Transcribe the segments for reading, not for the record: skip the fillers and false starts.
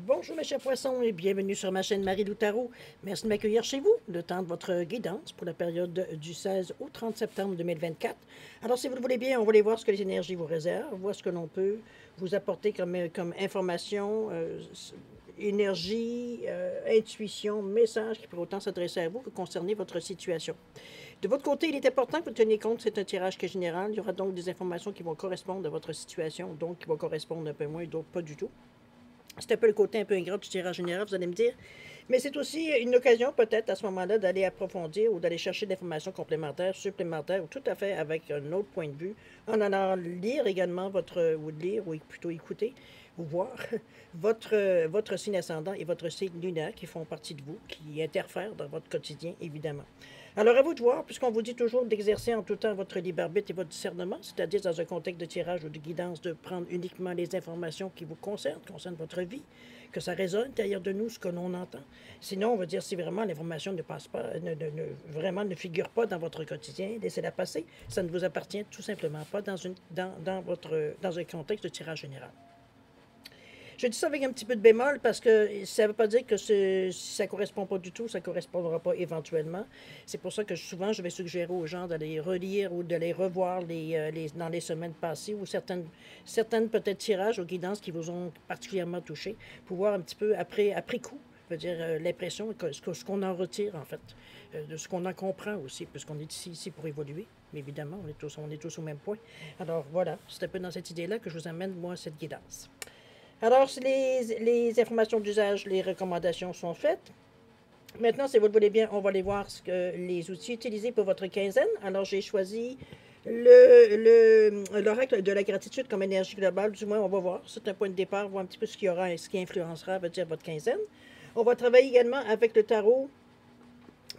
Bonjour mes chers poissons et bienvenue sur ma chaîne Marie-Lou Tarot. Merci de m'accueillir chez vous, le temps de votre guidance pour la période du 16 au 30 septembre 2024. Alors si vous le voulez bien, on va aller voir ce que les énergies vous réservent, voir ce que l'on peut vous apporter comme information, énergie, intuition, message qui peut autant s'adresser à vous que concerner votre situation. De votre côté, il est important que vous teniez compte, c'est un tirage qui est général. Il y aura donc des informations qui vont correspondre à votre situation, donc qui vont correspondre un peu moins, d'autres pas du tout. C'est un peu le côté un peu ingrat du tirage général, vous allez me dire. Mais c'est aussi une occasion peut-être à ce moment-là d'aller approfondir ou d'aller chercher des informations complémentaires, supplémentaires, ou tout à fait avec un autre point de vue, en allant lire également ou lire, ou plutôt écouter, ou voir votre signe ascendant et votre signe lunaire qui font partie de vous, qui interfèrent dans votre quotidien, évidemment. Alors, à vous de voir, puisqu'on vous dit toujours d'exercer en tout temps votre libre arbitre et votre discernement, c'est-à-dire dans un contexte de tirage ou de guidance, de prendre uniquement les informations qui vous concernent votre vie, que ça résonne derrière de nous, ce que l'on entend. Sinon, on va dire si vraiment l'information ne passe pas, vraiment ne figure pas dans votre quotidien, laissez-la passer. Ça ne vous appartient tout simplement pas dans un contexte de tirage général. Je dis ça avec un petit peu de bémol parce que ça ne veut pas dire que si ça ne correspond pas du tout, ça ne correspondra pas éventuellement. C'est pour ça que souvent, je vais suggérer aux gens d'aller relire ou d'aller revoir dans les semaines passées ou certaines peut-être tirages ou guidances qui vous ont particulièrement touché pour voir un petit peu après coup, je veux dire l'impression, ce qu'on en retire en fait, de ce qu'on en comprend aussi, puisqu'on est ici pour évoluer. Mais évidemment, on est tous au même point. Alors voilà, c'est un peu dans cette idée-là que je vous amène, moi, cette guidance. Alors, si les informations d'usage, les recommandations sont faites. Maintenant, si vous le voulez bien, on va aller voir les outils utilisés pour votre quinzaine. Alors, j'ai choisi l'oracle de la gratitude comme énergie globale. Du moins, on va voir. C'est un point de départ, voir un petit peu ce qu'il y aura et ce qui influencera, veut dire, votre quinzaine. On va travailler également avec le tarot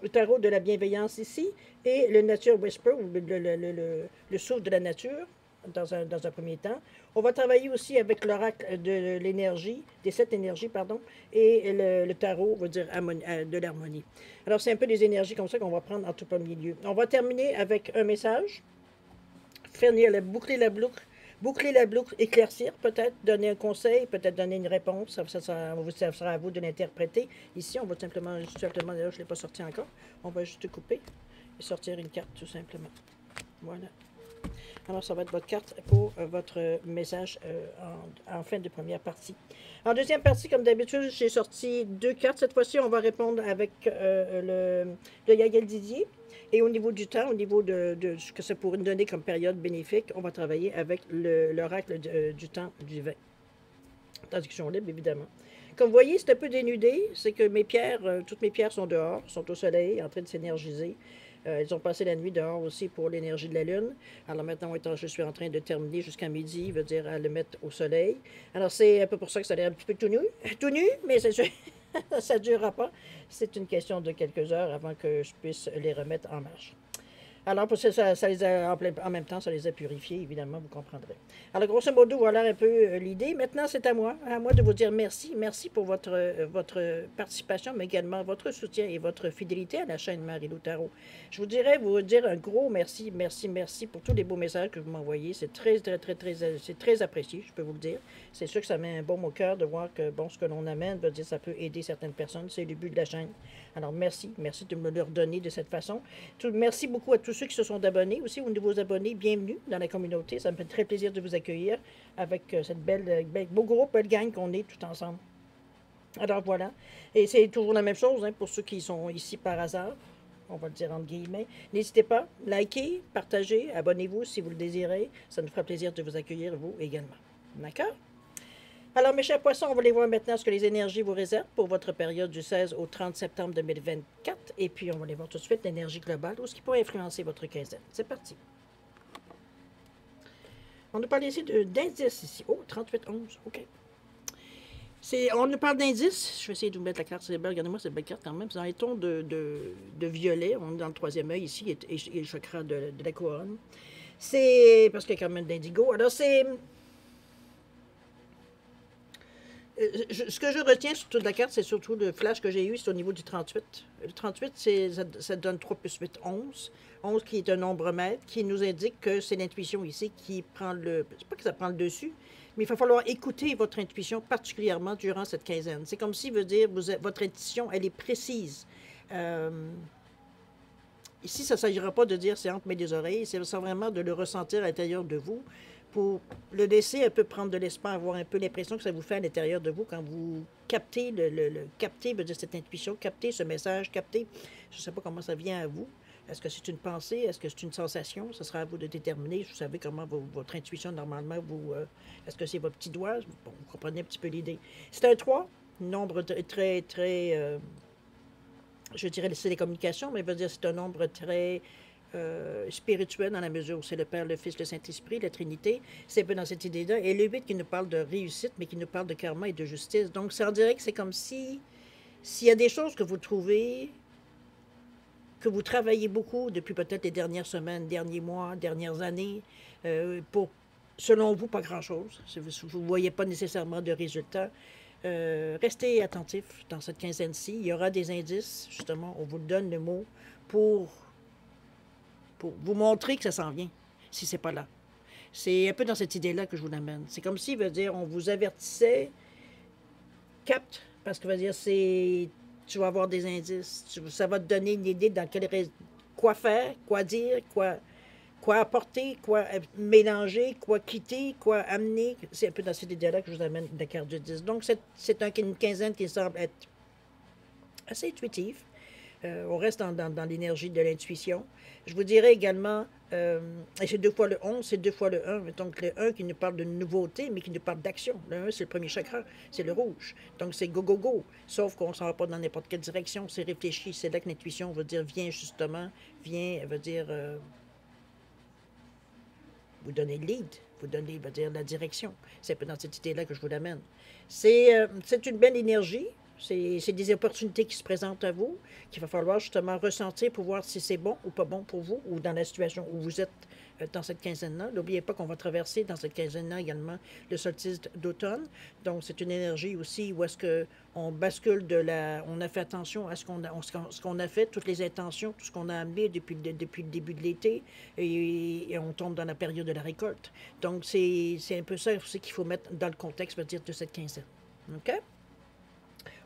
de la bienveillance ici et le Nature Whisper, ou le souffle de la nature dans un premier temps. On va travailler aussi avec l'oracle de l'énergie, des 7 énergies, pardon, et le tarot, on va dire, de l'harmonie. Alors, c'est un peu des énergies comme ça qu'on va prendre en tout premier lieu. On va terminer avec un message, boucler la boucle, éclaircir peut-être, donner un conseil, peut-être donner une réponse, ça sera à vous de l'interpréter. Ici, on va simplement, d'ailleurs, je ne l'ai pas sorti encore, on va juste couper et sortir une carte tout simplement. Voilà. Alors, ça va être votre carte pour votre message en fin de première partie. En deuxième partie, comme d'habitude, j'ai sorti 2 cartes. Cette fois-ci, on va répondre avec le Yael Didier. Et au niveau du temps, au niveau de ce que ça pourrait nous donner comme période bénéfique, on va travailler avec l'oracle du temps du vin. Traduction libre, évidemment. Comme vous voyez, c'est un peu dénudé. C'est que toutes mes pierres sont dehors, sont au soleil, en train de s'énergiser. Ils ont passé la nuit dehors aussi pour l'énergie de la Lune. Alors maintenant, je suis en train de terminer jusqu'à midi, veut dire à le mettre au soleil. Alors c'est un peu pour ça que ça a l'air un petit peu tout nu, mais ça ne durera pas. C'est une question de quelques heures avant que je puisse les remettre en marche. Alors, parce que en même temps, ça les a purifiés, évidemment, vous comprendrez. Alors, grosso modo, voilà un peu l'idée. Maintenant, c'est à moi de vous dire merci. Merci pour votre participation, mais également votre soutien et votre fidélité à la chaîne Marie-Lou Tarot. Je vous dire un gros merci, merci, merci pour tous les beaux messages que vous m'envoyez. C'est c'est très apprécié, je peux vous le dire. C'est sûr que ça met un baume au cœur de voir que, bon, ce que l'on amène, veut dire, ça peut aider certaines personnes. C'est le but de la chaîne. Alors, merci de me le redonner de cette façon. Merci beaucoup à tous ceux qui se sont abonnés, aussi aux nouveaux abonnés. Bienvenue dans la communauté. Ça me fait très plaisir de vous accueillir avec cette beau groupe, belle gang qu'on est tout ensemble. Alors, voilà. Et c'est toujours la même chose pour ceux qui sont ici par hasard. On va le dire entre guillemets. N'hésitez pas, likez, partagez, abonnez-vous si vous le désirez. Ça nous fera plaisir de vous accueillir, vous également. D'accord? Alors, mes chers poissons, on va aller voir maintenant ce que les énergies vous réservent pour votre période du 16 au 30 septembre 2024. Et puis, on va aller voir tout de suite l'énergie globale ou ce qui pourrait influencer votre quinzaine. C'est parti. On nous parle ici d'indices ici. Oh, 38-11, OK. On nous parle d'indices. Je vais essayer de vous mettre la carte sur les belles. Regardez-moi cette belle carte quand même. C'est dans les tons de violet. On est dans le troisième œil ici et le chakra de la couronne. C'est parce qu'il y a quand même d'indigo. Alors, c'est... Ce que je retiens sur toute la carte, c'est surtout le flash que j'ai eu, c'est au niveau du 38. Le 38, ça donne 3 plus 8, 11. 11 qui est un nombre maître, qui nous indique que c'est l'intuition ici qui prend le... C'est pas que ça prend le dessus, mais il va falloir écouter votre intuition particulièrement durant cette quinzaine. C'est comme si, veut dire, votre intuition, elle est précise. Ici, ça ne s'agira pas de dire c'est entre mes deux oreilles, c'est vraiment de le ressentir à l'intérieur de vous pour le laisser un peu prendre de l'espace, avoir un peu l'impression que ça vous fait à l'intérieur de vous quand vous captez, captez veut dire cette intuition, captez ce message, captez, je ne sais pas comment ça vient à vous. Est-ce que c'est une pensée? Est-ce que c'est une sensation? Ce sera à vous de déterminer. Vous savez comment votre intuition, normalement, vous... est-ce que c'est votre petit doigt? Bon, vous comprenez un petit peu l'idée. C'est un 3, nombre très, très... je dirais c'est les communications, mais veut dire c'est un nombre très spirituel dans la mesure où c'est le Père, le Fils, le Saint-Esprit, la Trinité. C'est un peu dans cette idée-là. Et le 8 qui nous parle de réussite, mais qui nous parle de karma et de justice. Donc, ça en dirait que c'est comme si... S'il y a des choses que vous trouvez... que vous travaillez beaucoup depuis peut-être les dernières semaines, derniers mois, dernières années, pour, selon vous, pas grand-chose. Vous ne voyez pas nécessairement de résultats. Restez attentif dans cette quinzaine-ci. Il y aura des indices, justement, on vous donne le mot pour vous montrer que ça s'en vient, si ce n'est pas là. C'est un peu dans cette idée-là que je vous l'amène. C'est comme si, veut dire, on vous avertissait, capte, parce que veut dire, c'est... Tu vas avoir des indices. Ça va te donner une idée dans quoi faire, quoi dire, quoi apporter, quoi mélanger, quoi quitter, quoi amener. C'est un peu dans cette idée-là que je vous amène la carte du 10. Donc, c'est une quinzaine qui semble être assez intuitive. On reste dans l'énergie de l'intuition. Je vous dirais également, et c'est 2 fois le 11, c'est 2 fois le 1. Donc le 1 qui nous parle de nouveauté, mais qui nous parle d'action. Le 1, c'est le premier chakra, c'est le rouge. Donc c'est go, go, go. Sauf qu'on ne s'en va pas dans n'importe quelle direction, c'est réfléchi. C'est là que l'intuition veut dire vient justement, vient, veut dire vous donner le lead, vous donner, veut dire la direction. C'est un peu dans cette idée-là que je vous l'amène. C'est une belle énergie. C'est des opportunités qui se présentent à vous, qu'il va falloir justement ressentir pour voir si c'est bon ou pas bon pour vous, ou dans la situation où vous êtes dans cette quinzaine-là. N'oubliez pas qu'on va traverser dans cette quinzaine-là également le solstice d'automne. Donc, c'est une énergie aussi où est-ce qu'on bascule on a fait attention à ce qu'on a fait, toutes les intentions, tout ce qu'on a amené depuis le début de l'été, et on tombe dans la période de la récolte. Donc, c'est un peu ça aussi qu'il faut mettre dans le contexte, veut dire, de cette quinzaine. OK?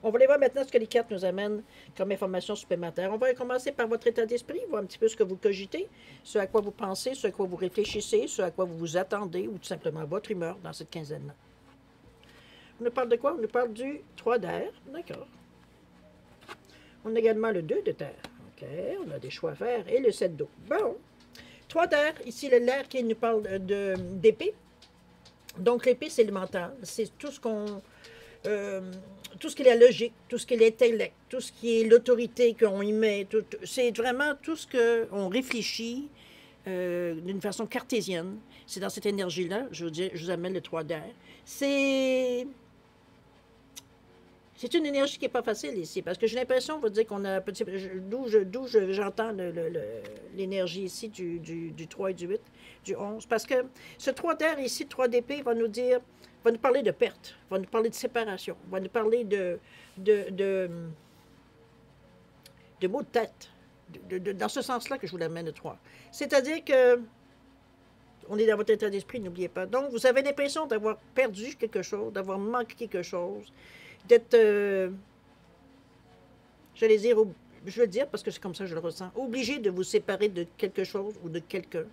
On va aller voir maintenant ce que les cartes nous amènent comme information supplémentaire. On va commencer par votre état d'esprit, voir un petit peu ce que vous cogitez, ce à quoi vous pensez, ce à quoi vous réfléchissez, ce à quoi vous vous attendez, ou tout simplement votre humeur dans cette quinzaine-là. On nous parle de quoi? On nous parle du 3 d'air. D'accord. On a également le 2 de terre. OK, on a des choix à faire. Et le 7 d'eau. Bon. 3 d'air. Ici, l'air qui nous parle d'épée. Donc, l'épée, c'est le mental. C'est tout ce qu'on... tout ce qui est la logique, tout ce qui est l'intellect, tout ce qui est l'autorité qu'on y met, c'est vraiment tout ce qu'on réfléchit d'une façon cartésienne. C'est dans cette énergie-là, je vous amène le 3 d'air. C'est une énergie qui n'est pas facile ici, parce que j'ai l'impression, on va dire qu'on a... D'où j'entends l'énergie ici du 3 et du 8, du 11, parce que ce 3 d'air ici, le 3 d'épée, va nous parler de perte, va nous parler de séparation, va nous parler de maux de tête, dans ce sens-là que je vous l'amène le 3. C'est-à-dire que on est dans votre état d'esprit, n'oubliez pas. Donc, vous avez l'impression d'avoir perdu quelque chose, d'avoir manqué quelque chose, d'être, je vais le dire parce que c'est comme ça que je le ressens, obligé de vous séparer de quelque chose ou de quelqu'un,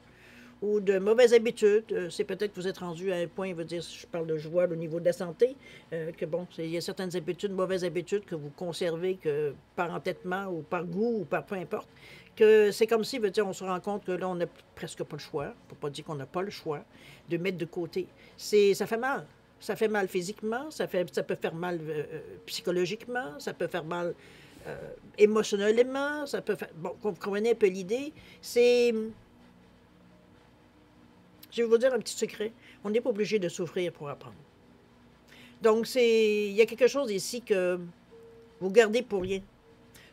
ou de mauvaises habitudes. C'est peut-être que vous êtes rendu à un point, veut dire, je parle de joie au niveau de la santé, que bon, il y a certaines habitudes, mauvaises habitudes que vous conservez que par entêtement ou par goût ou par peu importe, que c'est comme si, veut dire, on se rend compte que là, on n'a presque pas le choix, pour pas dire qu'on n'a pas le choix, de mettre de côté. Ça fait mal. Ça fait mal physiquement, ça peut faire mal psychologiquement, ça peut faire mal émotionnellement, ça peut faire... Bon, vous comprenez un peu l'idée. Je vais vous dire un petit secret. On n'est pas obligé de souffrir pour apprendre. Donc, il y a quelque chose ici que vous gardez pour rien,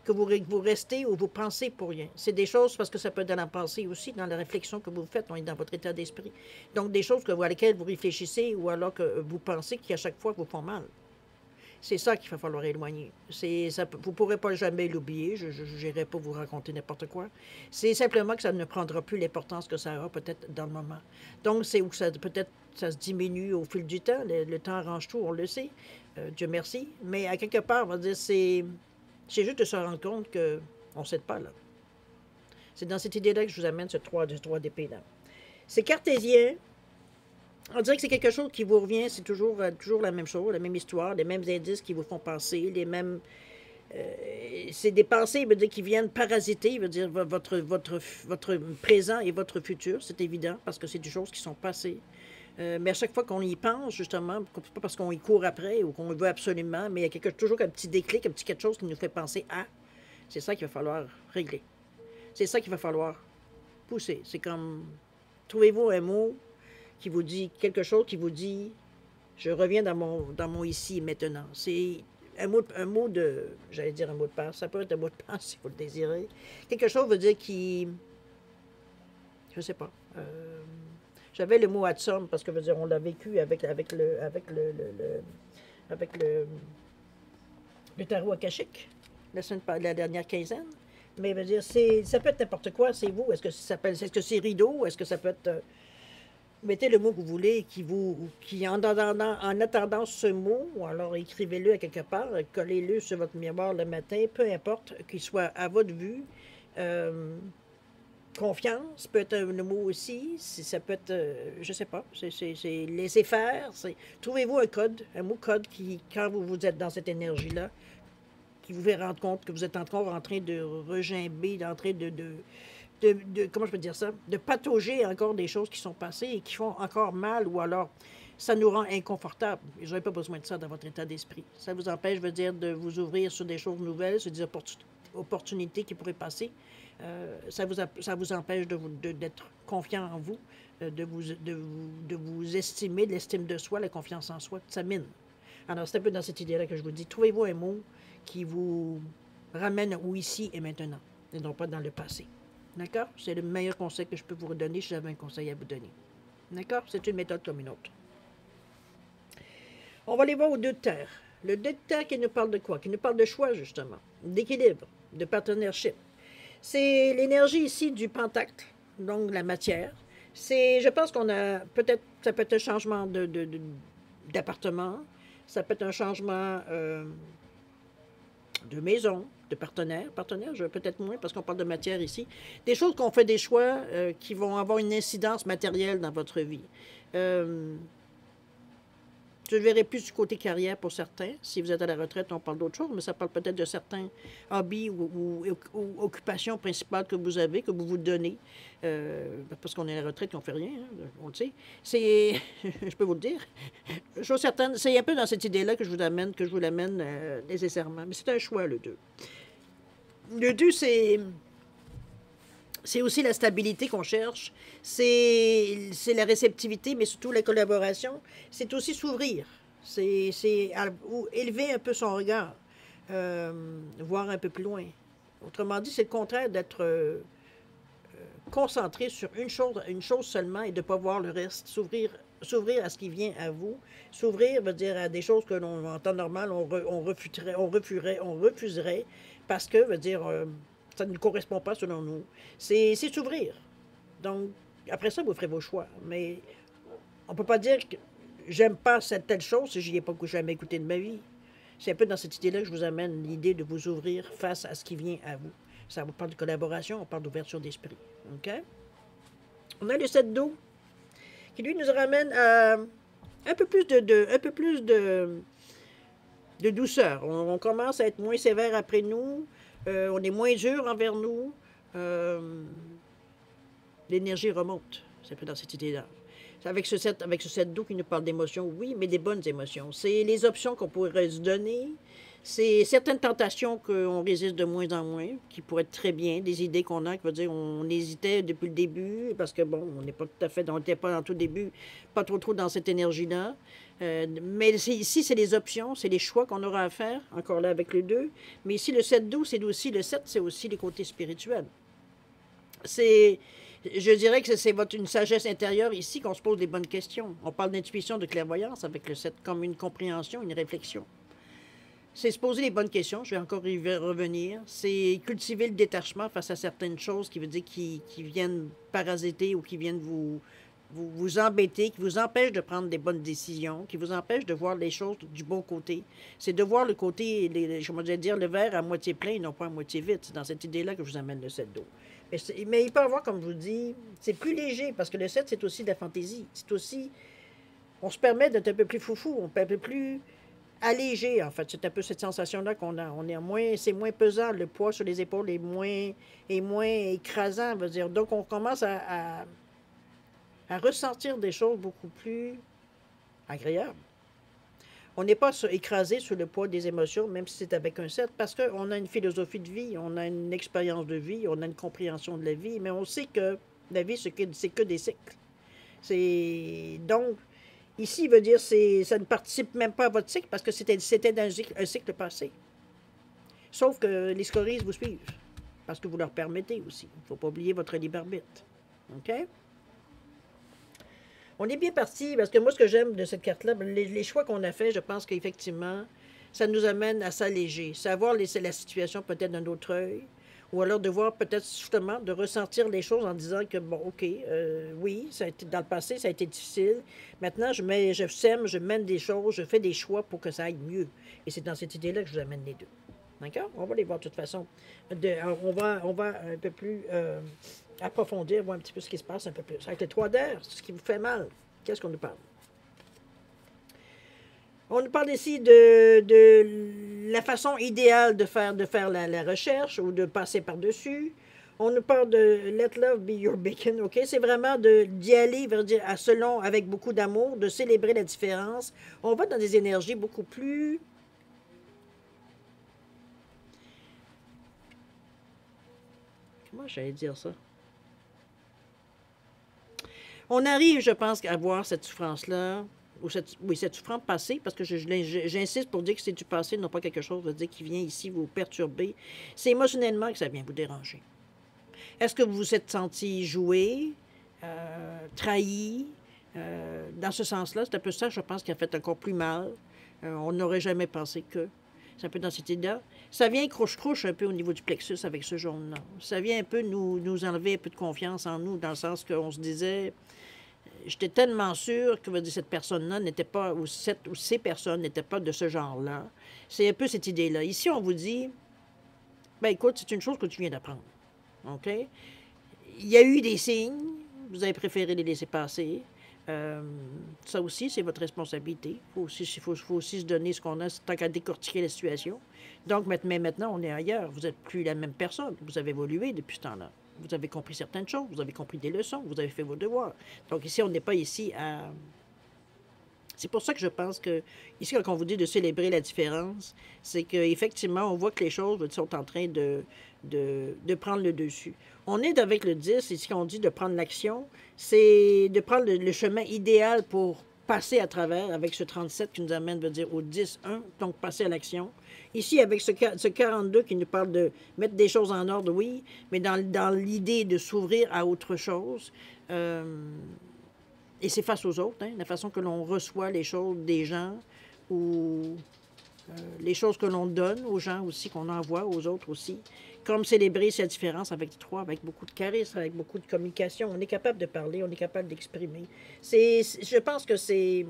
que vous restez ou vous pensez pour rien. C'est des choses, parce que ça peut être dans la pensée aussi, dans la réflexion que vous faites, on est dans votre état d'esprit. Donc, des choses à lesquelles vous réfléchissez ou alors que vous pensez qui, à chaque fois, vous font mal. C'est ça qu'il va falloir éloigner. Vous ne pourrez pas jamais l'oublier, je n'irai pas vous raconter n'importe quoi. C'est simplement que ça ne prendra plus l'importance que ça a peut-être dans le moment. Donc, c'est où ça peut-être ça se diminue au fil du temps. Le temps arrange tout, on le sait. Dieu merci. Mais à quelque part, on va dire, c'est juste de se rendre compte qu'on ne s'aide pas, là. C'est dans cette idée-là que je vous amène ce 3 d'épée, là. C'est cartésien. On dirait que c'est quelque chose qui vous revient, c'est toujours la même chose, la même histoire, les mêmes indices qui vous font penser, les mêmes... c'est des pensées, veut dire, qui viennent parasiter, veut dire, votre présent et votre futur, c'est évident, parce que c'est des choses qui sont passées. Mais à chaque fois qu'on y pense, justement, pas parce qu'on y court après ou qu'on le veut absolument, mais il y a toujours un petit déclic, un petit quelque chose qui nous fait penser à... C'est ça qu'il va falloir régler. C'est ça qu'il va falloir pousser. C'est comme... Trouvez-vous un mot qui vous dit quelque chose, qui vous dit je reviens dans mon ici et maintenant. C'est un mot de, j'allais dire un mot de passe, ça peut être un mot de passe si vous le désirez. Quelque chose veut dire qui, je sais pas. J'avais le mot atsum parce que veut dire on l'a vécu avec le tarot akashique la dernière quinzaine. Mais veut dire ça peut être n'importe quoi. C'est vous. Est-ce que c'est rideau? Est-ce que ça peut être mettez le mot que vous voulez, en attendant ce mot, ou alors écrivez-le à quelque part, collez-le sur votre mémoire le matin, peu importe, qu'il soit à votre vue. Confiance peut être le mot aussi, ça peut être, je sais pas, c'est laisser faire. Trouvez-vous un code, un mot code qui, quand vous êtes dans cette énergie-là, qui vous fait rendre compte que vous êtes encore en train de regimber, en train comment je peux dire ça, de patauger encore des choses qui sont passées et qui font encore mal, ou alors ça nous rend inconfortable. Et je n'avais pas besoin de ça dans votre état d'esprit. Ça vous empêche, je veux dire, de vous ouvrir sur des choses nouvelles, sur des opportunités qui pourraient passer. Ça vous empêche d'être confiant en vous, de vous estimer, de l'estime de soi, la confiance en soi, ça mine. Alors, c'est un peu dans cette idée-là que je vous dis, trouvez-vous un mot qui vous ramène au ici et maintenant, et non pas dans le passé. D'accord? C'est le meilleur conseil que je peux vous redonner si j'avais un conseil à vous donner. D'accord? C'est une méthode comme une autre. On va aller voir au 2 de terre. Le 2 de terre qui nous parle de quoi? Qui nous parle de choix, justement, d'équilibre, de partnership. C'est l'énergie ici du pentacle, donc la matière. Je pense qu'on a peut-être, ça peut être un changement d'appartement, ça peut être un changement de maison, de partenaire, peut-être moins parce qu'on parle de matière ici. Des choses qu'on fait des choix qui vont avoir une incidence matérielle dans votre vie. Je le verrai plus du côté carrière pour certains. Si vous êtes à la retraite, on parle d'autre chose, mais ça parle peut-être de certains hobbies ou occupations principales que vous avez, que vous vous donnez. Parce qu'on est à la retraite et on ne fait rien, hein, on le sait. Je peux vous le dire. Chose certaine, c'est un peu dans cette idée-là que je vous l'amène nécessairement. Mais c'est un choix, le 2. Le 2, c'est aussi la stabilité qu'on cherche, c'est la réceptivité, mais surtout la collaboration. C'est aussi s'ouvrir, c'est élever un peu son regard, voir un peu plus loin. Autrement dit, c'est le contraire d'être concentré sur une chose seulement et de ne pas voir le reste, s'ouvrir à ce qui vient à vous. S'ouvrir veut dire à des choses que l'on, en temps normal, on refuserait parce que, veut dire... ça ne correspond pas selon nous. C'est s'ouvrir. Donc, après ça, vous ferez vos choix. Mais on ne peut pas dire que j'aime pas cette telle chose si je n'y ai pas jamais écouté de ma vie. C'est un peu dans cette idée-là que je vous amène l'idée de vous ouvrir face à ce qui vient à vous. Ça vous parle de collaboration, on parle d'ouverture d'esprit. OK? On a le 7 d'eau qui, lui, nous ramène à un peu plus de douceur. On commence à être moins sévère après nous. On est moins dur envers nous. L'énergie remonte. C'est un peu dans cette idée-là. Avec ce 7 d'eau qui nous parle d'émotions, oui, mais des bonnes émotions. C'est les options qu'on pourrait se donner. C'est certaines tentations qu'on résiste de moins en moins, qui pourraient être très bien, des idées qu'on a, qui veut dire on hésitait depuis le début, parce que bon, on n'est pas tout à fait, on n'était pas dans tout début, pas trop dans cette énergie-là. Mais ici, c'est les options, c'est les choix qu'on aura à faire, encore là avec le 2. Mais ici, le 7 d'eau, c'est aussi le 7, c'est aussi les côtés spirituels. Je dirais que c'est une sagesse intérieure ici qu'on se pose des bonnes questions. On parle d'intuition, de clairvoyance avec le 7, comme une compréhension, une réflexion. C'est se poser les bonnes questions, je vais encore y revenir. C'est cultiver le détachement face à certaines choses qui veut dire qui viennent parasiter ou qui viennent vous embêter, qui vous empêchent de prendre des bonnes décisions, qui vous empêchent de voir les choses du bon côté. C'est de voir le côté, comment dire, le verre à moitié plein et non pas à moitié vide. C'est dans cette idée-là que je vous amène le 7 d'eau. Mais il peut y avoir, comme je vous dis, c'est plus léger parce que le 7, c'est aussi de la fantaisie. C'est aussi, on se permet d'être un peu plus foufou, on peut un peu plus allégé, en fait. C'est un peu cette sensation-là qu'on a. On est moins, c'est moins pesant, le poids sur les épaules est moins écrasant, on va dire. Donc, on commence à ressentir des choses beaucoup plus agréables. On n'est pas écrasé sous le poids des émotions, même si c'est avec un 7, parce qu'on a une philosophie de vie, on a une expérience de vie, on a une compréhension de la vie, mais on sait que la vie, c'est que des cycles. Donc, ici, il veut dire que ça ne participe même pas à votre cycle parce que c'était dans un cycle passé. Sauf que les scories vous suivent parce que vous leur permettez aussi. Il ne faut pas oublier votre libre arbitre. OK? On est bien parti parce que moi, ce que j'aime de cette carte-là, les choix qu'on a faits, je pense qu'effectivement, ça nous amène à s'alléger. Savoir la situation peut-être d'un autre œil. Ou alors de voir peut-être justement, de ressentir les choses en disant que, bon, OK, oui, ça a été, dans le passé, ça a été difficile. Maintenant, je sème, je mène des choses, je fais des choix pour que ça aille mieux. Et c'est dans cette idée-là que je vous amène les deux. D'accord? On va les voir de toute façon. On va un peu plus approfondir, voir un petit peu ce qui se passe un peu plus. Avec les 3 d'air, ce qui vous fait mal, qu'est-ce qu'on nous parle? On nous parle ici de la façon idéale de faire la recherche ou de passer par-dessus. On nous parle de Let Love Be Your Beacon, OK? C'est vraiment d'y aller, selon, avec beaucoup d'amour, de célébrer la différence. On va dans des énergies beaucoup plus... Comment j'allais dire ça? On arrive, je pense, à voir cette souffrance-là, ou cette souffrance passée, parce que j'insiste pour dire que c'est du passé, non pas quelque chose de dire qui vient ici vous perturber. C'est émotionnellement que ça vient vous déranger. Est-ce que vous vous êtes senti joué, trahi? Dans ce sens-là, c'est un peu ça, je pense, qui a fait encore plus mal. On n'aurait jamais pensé que. C'est un peu dans cette idée-là. Ça vient croche-croche un peu au niveau du plexus avec ce jaune-là. Ça vient un peu nous enlever un peu de confiance en nous, dans le sens qu'on se disait, j'étais tellement sûr que cette personne-là n'était pas, ou ces personnes n'étaient pas de ce genre-là. C'est un peu cette idée-là. Ici, on vous dit, ben écoute, c'est une chose que tu viens d'apprendre. OK? Il y a eu des signes, vous avez préféré les laisser passer. Ça aussi, c'est votre responsabilité. Il faut aussi se donner ce qu'on a, tant qu'à décortiquer la situation. Donc, mais maintenant, on est ailleurs. Vous n'êtes plus la même personne. Vous avez évolué depuis ce temps-là. Vous avez compris certaines choses. Vous avez compris des leçons. Vous avez fait vos devoirs. Donc, ici, on n'est pas ici à... C'est pour ça que je pense que, ici, quand on vous dit de célébrer la différence, c'est qu'effectivement, on voit que les choses sont en train de prendre le dessus. On est avec le 10, ici, on dit de prendre l'action, c'est de prendre le chemin idéal pour passer à travers, avec ce 37 qui nous amène, veut dire, au 10-1, donc passer à l'action. Ici, avec ce 42 qui nous parle de mettre des choses en ordre, oui, mais dans l'idée de s'ouvrir à autre chose. Et c'est face aux autres, hein, la façon que l'on reçoit les choses des gens ou les choses que l'on donne aux gens aussi, qu'on envoie aux autres aussi. Comme célébrer cette différence avec les 3, avec beaucoup de charisme, avec beaucoup de communication. On est capable de parler, on est capable d'exprimer. Je pense que c'est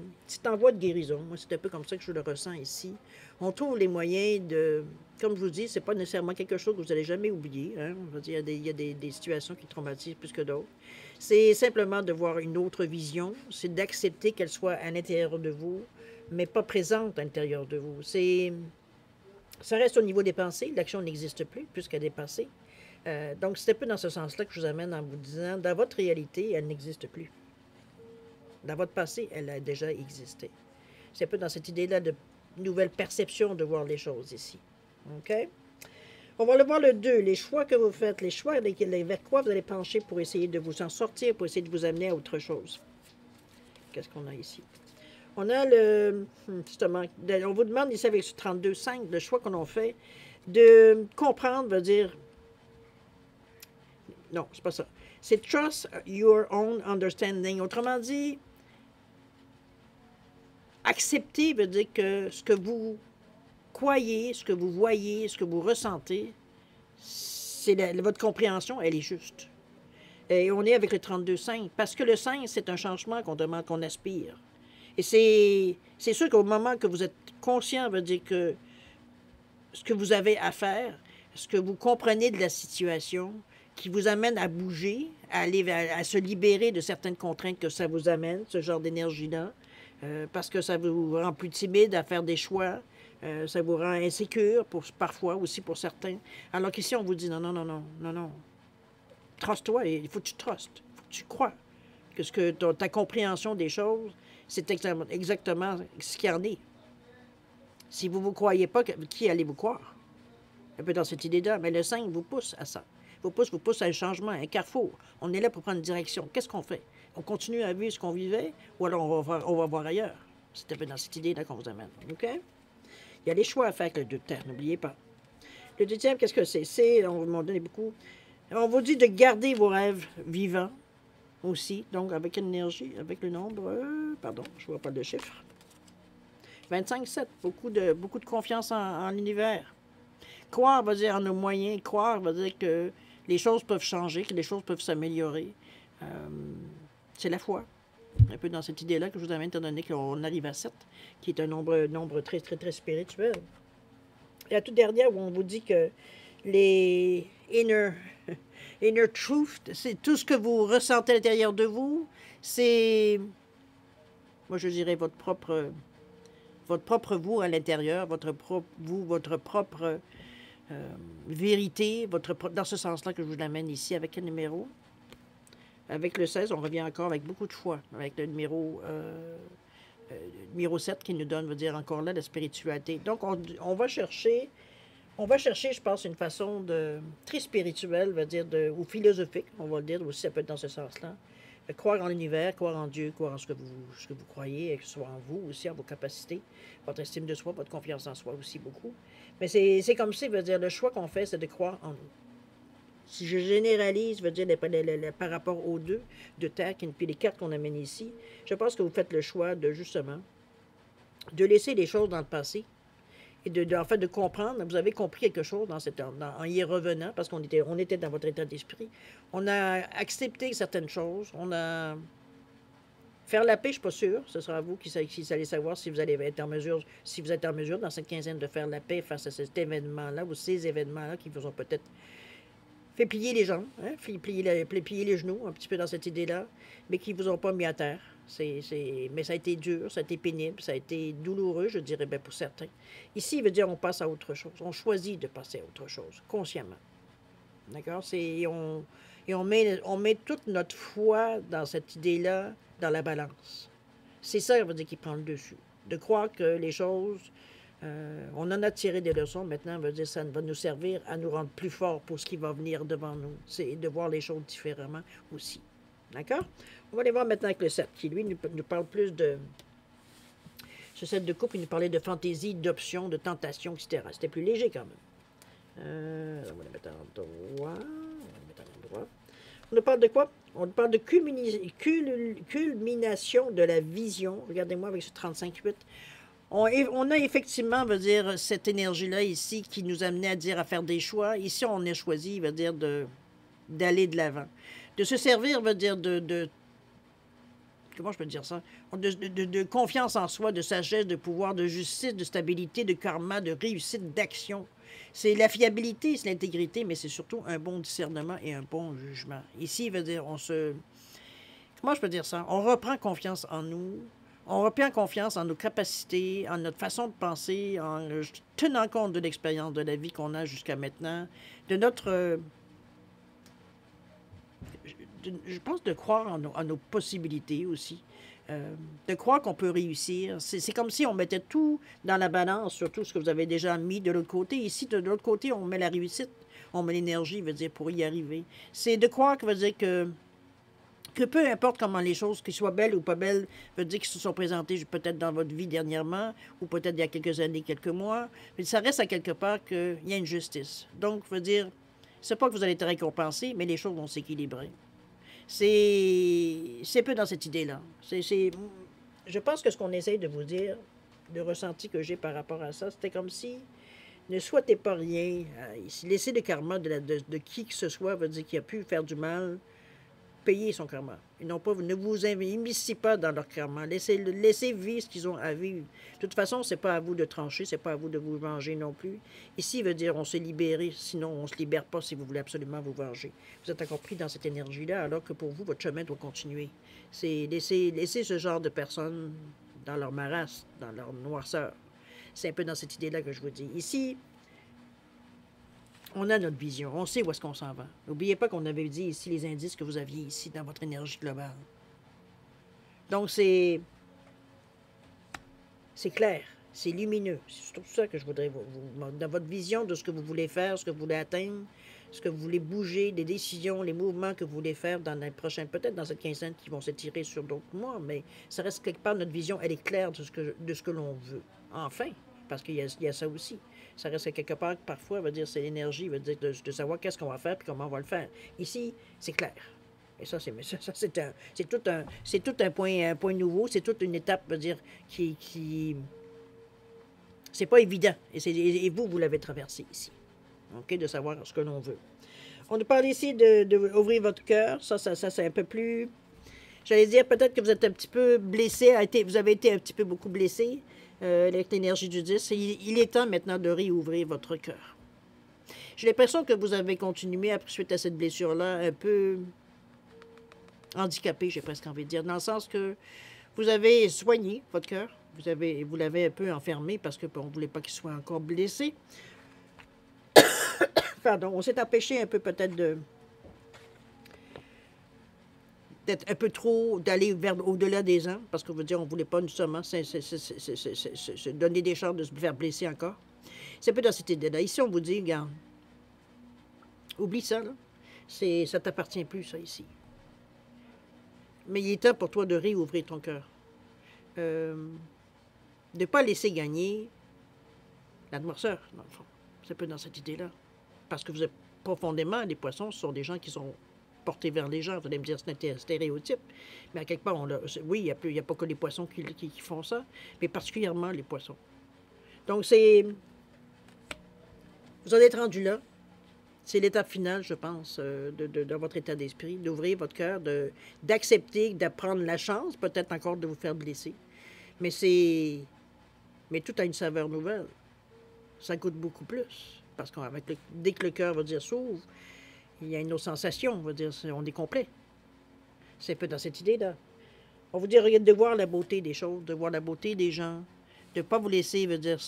en voie de guérison. Moi, c'est un peu comme ça que je le ressens ici. On trouve les moyens de... Comme je vous dis, c'est pas nécessairement quelque chose que vous n'allez jamais oublier. Hein? On va dire, il y a des situations qui traumatisent plus que d'autres. C'est simplement de voir une autre vision. C'est d'accepter qu'elle soit à l'intérieur de vous, mais pas présente à l'intérieur de vous. Ça reste au niveau des pensées. L'action n'existe plus puisqu'elle est passée. Donc, c'est un peu dans ce sens-là que je vous amène en vous disant, dans votre réalité, elle n'existe plus. Dans votre passé, elle a déjà existé. C'est un peu dans cette idée-là de nouvelle perception de voir les choses ici. OK? On va le voir le 2, les choix que vous faites, les choix vers quoi vous allez pencher pour essayer de vous en sortir, pour essayer de vous amener à autre chose. Qu'est-ce qu'on a ici? On a justement, on vous demande ici avec ce 32.5, le choix qu'on a fait, de comprendre veut dire, non, c'est pas ça. C'est trust your own understanding. Autrement dit, accepter veut dire que ce que vous croyez, ce que vous voyez, ce que vous ressentez, votre compréhension, elle est juste. Et on est avec le 32-5, parce que le 5, c'est un changement qu'on demande, qu'on aspire. Et c'est sûr qu'au moment que vous êtes conscient, veut dire que ce que vous avez à faire, ce que vous comprenez de la situation, qui vous amène à bouger, à aller à se libérer de certaines contraintes que ça vous amène, ce genre d'énergie-là, parce que ça vous rend plus timide à faire des choix, ça vous rend insécure, parfois aussi pour certains. Alors qu'ici, on vous dit non, non, non, non, non, non. Trust-toi, il faut que tu trustes, il faut que tu crois que ta compréhension des choses, c'est exactement ce qu'il y en est. Si vous ne vous croyez pas, qui allez-vous croire? Un peu dans cette idée-là, mais le 5 vous pousse à ça. Vous pousse à un changement, à un carrefour. On est là pour prendre une direction. Qu'est-ce qu'on fait? On continue à vivre ce qu'on vivait ou alors on va voir ailleurs? C'est un peu dans cette idée-là qu'on vous amène. OK? Il y a des choix à faire avec le 2 de terre, n'oubliez pas. Le deuxième, qu'est-ce que c'est? On vous donne beaucoup. On vous dit de garder vos rêves vivants aussi, donc avec une énergie, avec le nombre, pardon, je ne vois pas le chiffre. 25-7, beaucoup de confiance en l'univers. Croire va dire en nos moyens, croire va dire que les choses peuvent changer, que les choses peuvent s'améliorer. C'est la foi. Un peu dans cette idée-là que je vous amène, étant donné qu'on arrive à 7, qui est un nombre très, très, très spirituel. Et la toute dernière, où on vous dit que les inner truth, c'est tout ce que vous ressentez à l'intérieur de vous, c'est, moi je dirais, votre propre vous à l'intérieur, votre propre vérité, dans ce sens-là que je vous l'amène ici avec le numéro. Avec le 16, on revient encore avec beaucoup de foi, avec le numéro 7 qui nous donne, veut dire encore là, la spiritualité. Donc, on va chercher, je pense, une façon très spirituelle, veut dire, ou philosophique, on va le dire aussi, ça peut être dans ce sens-là. Croire en l'univers, croire en Dieu, croire en ce que vous croyez, que ce soit en vous aussi, en vos capacités, votre estime de soi, votre confiance en soi aussi beaucoup. Mais c'est comme ça, veut dire, le choix qu'on fait, c'est de croire en nous. Si je généralise, veut dire, par rapport aux 2 de terre, puis les cartes qu'on amène ici, je pense que vous faites le choix de, justement, de laisser les choses dans le passé et en fait, de comprendre. Vous avez compris quelque chose en y revenant, parce qu'on était dans votre état d'esprit. On a accepté certaines choses. On a... Faire la paix, je ne suis pas sûre. Ce sera vous qui allez savoir si vous allez être en mesure, si vous êtes en mesure dans cette quinzaine de faire la paix face à cet événement-là ou ces événements-là qui vous ont peut-être fait plier les jambes, hein, plier les genoux, un petit peu dans cette idée-là, mais qui ne vous ont pas mis à terre. Mais ça a été dur, ça a été pénible, ça a été douloureux, je dirais, bien pour certains. Ici, il veut dire on passe à autre chose. On choisit de passer à autre chose, consciemment. D'accord? Et on met toute notre foi dans cette idée-là, dans la balance. C'est ça, ça veut dire, qui prend le dessus. De croire que les choses, on en a tiré des leçons, maintenant, veut dire ça va nous servir à nous rendre plus forts pour ce qui va venir devant nous. C'est de voir les choses différemment aussi. D'accord? On va aller voir maintenant avec le 7, qui, lui, nous parle plus de... Ce 7 de coupe, il nous parlait de fantaisie, d'options, de tentation, etc. C'était plus léger, quand même. On va le mettre en droit. On nous parle de quoi? On nous parle de culmination de la vision. Regardez-moi avec ce 35-8. On a effectivement, veut dire, cette énergie-là ici qui nous amenait à dire à faire des choix. Ici, on a choisi, veut dire, d'aller de l'avant. De se servir, veut dire, comment je peux dire ça? De confiance en soi, de sagesse, de pouvoir, de justice, de stabilité, de karma, de réussite, d'action. C'est la fiabilité, c'est l'intégrité, mais c'est surtout un bon discernement et un bon jugement. Ici, il veut dire, comment je peux dire ça? On reprend confiance en nous, on reprend confiance en nos capacités, en notre façon de penser, en tenant compte de l'expérience de la vie qu'on a jusqu'à maintenant, de notre... je pense de croire en nos possibilités aussi. De croire qu'on peut réussir. C'est comme si on mettait tout dans la balance, surtout ce que vous avez déjà mis de l'autre côté. Ici, de l'autre côté, on met la réussite, on met l'énergie, veut dire, pour y arriver. C'est de croire que veut dire que peu importe comment les choses, qu'elles soient belles ou pas belles, veut dire qu'ils se sont présentées peut-être dans votre vie dernièrement, ou peut-être il y a quelques années, quelques mois, mais ça reste à quelque part qu'il y a une justice. Donc, veut dire, c'est pas que vous allez être récompensé, mais les choses vont s'équilibrer. C'est peu dans cette idée-là. Je pense que ce qu'on essaye de vous dire, le ressenti que j'ai par rapport à ça. C'était comme si ne souhaitez pas rien. Laissez le karma de qui que ce soit, veut dire qu'il a pu faire du mal, payer son karma. Ils n'ont pas, ne vous immiscez pas dans leur karma. Laissez vivre ce qu'ils ont à vivre. De toute façon, c'est pas à vous de trancher, c'est pas à vous de vous venger non plus. Ici, veut dire on s'est libéré, sinon on se libère pas si vous voulez absolument vous venger. Vous êtes encore pris dans cette énergie-là, alors que pour vous, votre chemin doit continuer. C'est laisser ce genre de personnes dans leur marasme, dans leur noirceur. C'est un peu dans cette idée-là que je vous dis. Ici, on a notre vision. On sait où est-ce qu'on s'en va. N'oubliez pas qu'on avait dit ici les indices que vous aviez ici dans votre énergie globale. Donc, c'est clair, c'est lumineux. C'est tout ça que je voudrais dans votre vision de ce que vous voulez faire, ce que vous voulez atteindre, ce que vous voulez bouger, les décisions, les mouvements que vous voulez faire dans la prochaine, peut-être dans cette quinzaine qui vont s'étirer sur d'autres mois, mais ça reste quelque part, notre vision, elle est claire de ce que l'on veut. Enfin, parce qu'il y a ça aussi. Ça reste quelque part, parfois, veut dire, c'est l'énergie, veut dire de savoir qu'est-ce qu'on va faire et comment on va le faire. Ici, c'est clair. Et ça, c'est tout un point nouveau, c'est toute une étape, veut dire, qui c'est pas évident. Et vous l'avez traversé ici. OK, de savoir ce que l'on veut. On nous parle ici d'ouvrir votre cœur. Ça c'est un peu plus... J'allais dire, peut-être que vous êtes un petit peu blessé, vous avez été un petit peu beaucoup blessé avec l'énergie du 10. Il est temps maintenant de réouvrir votre cœur. J'ai l'impression que vous avez continué, suite à cette blessure-là, un peu handicapé, j'ai presque envie de dire, dans le sens que vous avez soigné votre cœur, vous l'avez un peu enfermé parce qu'on ne voulait pas qu'il soit encore blessé. Pardon, on s'est empêché un peu peut-être d'être un peu trop, d'aller au-delà des ans, parce qu'on veut dire, on ne voulait pas justement se donner des chances de se faire blesser encore. C'est un peu dans cette idée-là. Ici, on vous dit, regarde, oublie ça, là. Ça t'appartient plus, ça, ici. Mais il est temps pour toi de réouvrir ton cœur. De ne pas laisser gagner la noirceur, dans le fond. C'est un peu dans cette idée-là. Parce que vous êtes profondément, les poissons, ce sont des gens qui sont portés vers les gens. Vous allez me dire, c'est un stéréotype. Mais à quelque part, oui, il n'y a pas que les poissons qui font ça, mais particulièrement les poissons. Donc, vous en êtes rendu là. C'est l'étape finale, je pense, de votre état d'esprit, d'ouvrir votre cœur, d'accepter, d'apprendre la chance, peut-être encore de vous faire blesser. Mais tout a une saveur nouvelle. Ça coûte beaucoup plus. Parce que dès que le cœur, va dire, s'ouvre, il y a une autre sensation, on va dire, on est complet. C'est un peu dans cette idée-là. On vous dit, de voir la beauté des choses, de voir la beauté des gens, de ne pas vous laisser, veut dire,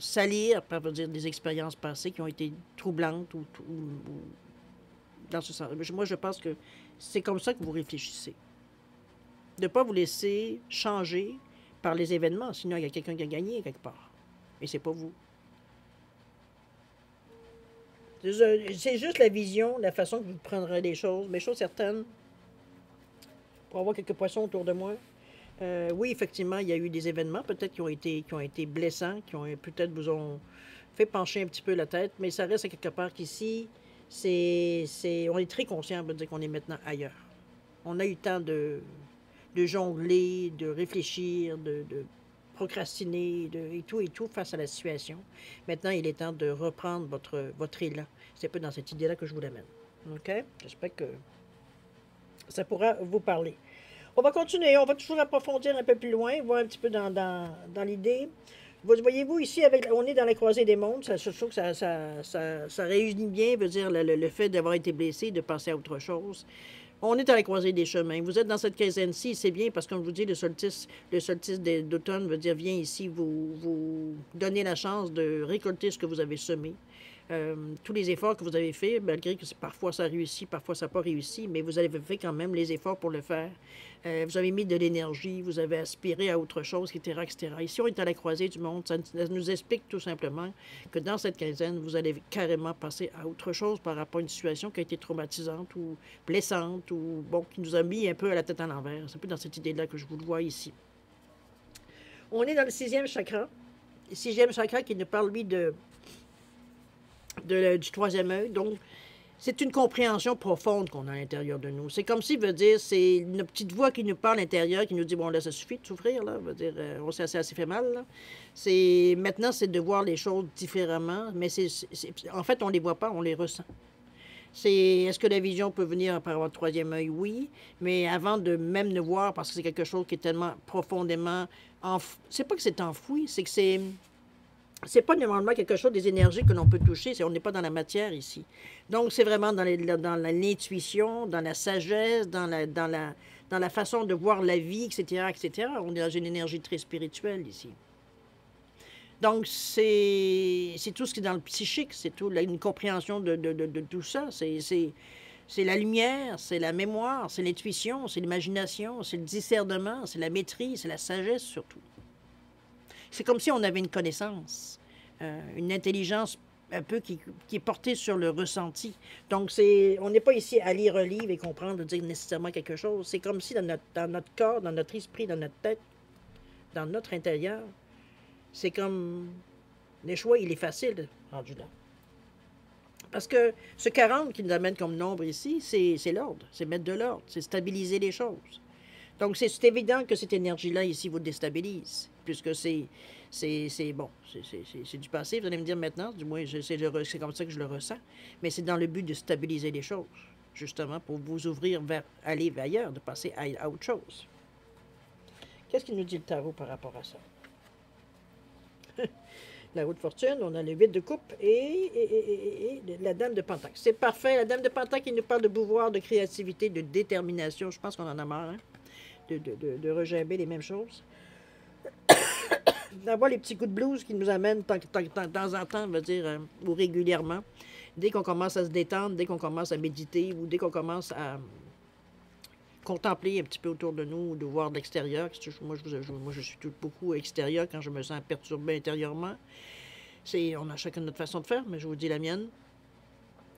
salir par, veut dire, des expériences passées qui ont été troublantes ou dans ce sens. Moi, je pense que c'est comme ça que vous réfléchissez. De ne pas vous laisser changer par les événements, sinon il y a quelqu'un qui a gagné quelque part. Et c'est pas vous. C'est juste la vision, la façon que vous prendrez les choses. Mais chose certaine, pour avoir quelques poissons autour de moi, oui, effectivement, il y a eu des événements peut-être qui ont été blessants, qui ont peut-être vous ont fait pencher un petit peu la tête, mais ça reste à quelque part qu'ici, on est très conscient de dire qu'on est maintenant ailleurs. On a eu le temps de jongler, de réfléchir, de procrastiner et tout face à la situation. Maintenant, il est temps de reprendre votre élan. C'est un peu dans cette idée-là que je vous l'amène. OK? J'espère que ça pourra vous parler. On va continuer, on va toujours approfondir un peu plus loin, voir un petit peu dans l'idée. Voyez-vous, ici, on est dans la croisée des mondes, je trouve que ça réunit bien, veut dire le fait d'avoir été blessé, de passer à autre chose. On est à la croisée des chemins. Vous êtes dans cette quinzaine-ci, c'est bien, parce que, comme je vous dis, le solstice d'automne veut dire, vient ici vous donner la chance de récolter ce que vous avez semé. Tous les efforts que vous avez faits, malgré que parfois ça réussit, parfois ça n'a pas réussi, mais vous avez fait quand même les efforts pour le faire. Vous avez mis de l'énergie, vous avez aspiré à autre chose, etc., etc. Ici, on est à la croisée du monde. Ça nous explique tout simplement que dans cette quinzaine, vous allez carrément passer à autre chose par rapport à une situation qui a été traumatisante ou blessante ou, bon, qui nous a mis un peu à la tête à l'envers. C'est un peu dans cette idée-là que je vous le vois ici. On est dans le 6e chakra. Le 6e chakra qui nous parle, lui, du 3e œil. Donc, c'est une compréhension profonde qu'on a à l'intérieur de nous. C'est comme si, veut dire, c'est une petite voix qui nous parle à l'intérieur, qui nous dit, bon, là, ça suffit de souffrir, là, veut dire, on s'est assez fait mal, là. Maintenant, c'est de voir les choses différemment, mais en fait, on les voit pas, on les ressent. Est-ce que la vision peut venir par votre troisième œil? Oui, mais avant de même le voir, parce que c'est quelque chose qui est tellement profondément c'est pas que c'est enfoui, c'est que c'est pas normalement quelque chose des énergies que l'on peut toucher, on n'est pas dans la matière ici. Donc, c'est vraiment dans l'intuition, dans la sagesse, dans la façon de voir la vie, etc., etc. On est dans une énergie très spirituelle ici. Donc, c'est tout ce qui est dans le psychique, c'est tout, une compréhension de tout ça. C'est la lumière, c'est la mémoire, c'est l'intuition, c'est l'imagination, c'est le discernement, c'est la maîtrise, c'est la sagesse surtout. C'est comme si on avait une connaissance, une intelligence un peu qui est portée sur le ressenti. Donc, on n'est pas ici à lire un livre et comprendre, dire nécessairement quelque chose. C'est comme si dans notre corps, dans notre esprit, dans notre tête, dans notre intérieur, c'est comme... Le choix, il est facile, rendu là. Parce que ce 40 qui nous amène comme nombre ici, c'est l'ordre, c'est mettre de l'ordre, c'est stabiliser les choses. Donc, c'est évident que cette énergie-là, ici, vous déstabilise, puisque c'est bon, c'est du passé, vous allez me dire maintenant, du moins, c'est comme ça que je le ressens, mais c'est dans le but de stabiliser les choses, justement, pour vous ouvrir vers aller ailleurs, de passer à autre chose. Qu'est-ce qu'il nous dit le tarot par rapport à ça? La roue de fortune, on a le 8 de coupe et la dame de pentacle. C'est parfait, la dame de pentacle qui nous parle de pouvoir, de créativité, de détermination. Je pense qu'on en a marre, hein, de regimber les mêmes choses. D'avoir les petits coups de blues qui nous amènent de temps en temps, veut dire, ou régulièrement. Dès qu'on commence à se détendre, dès qu'on commence à méditer, ou dès qu'on commence à contempler un petit peu autour de nous, de voir de l'extérieur. Moi, je suis tout beaucoup extérieur quand je me sens perturbé intérieurement. On a chacun notre façon de faire, mais je vous dis la mienne.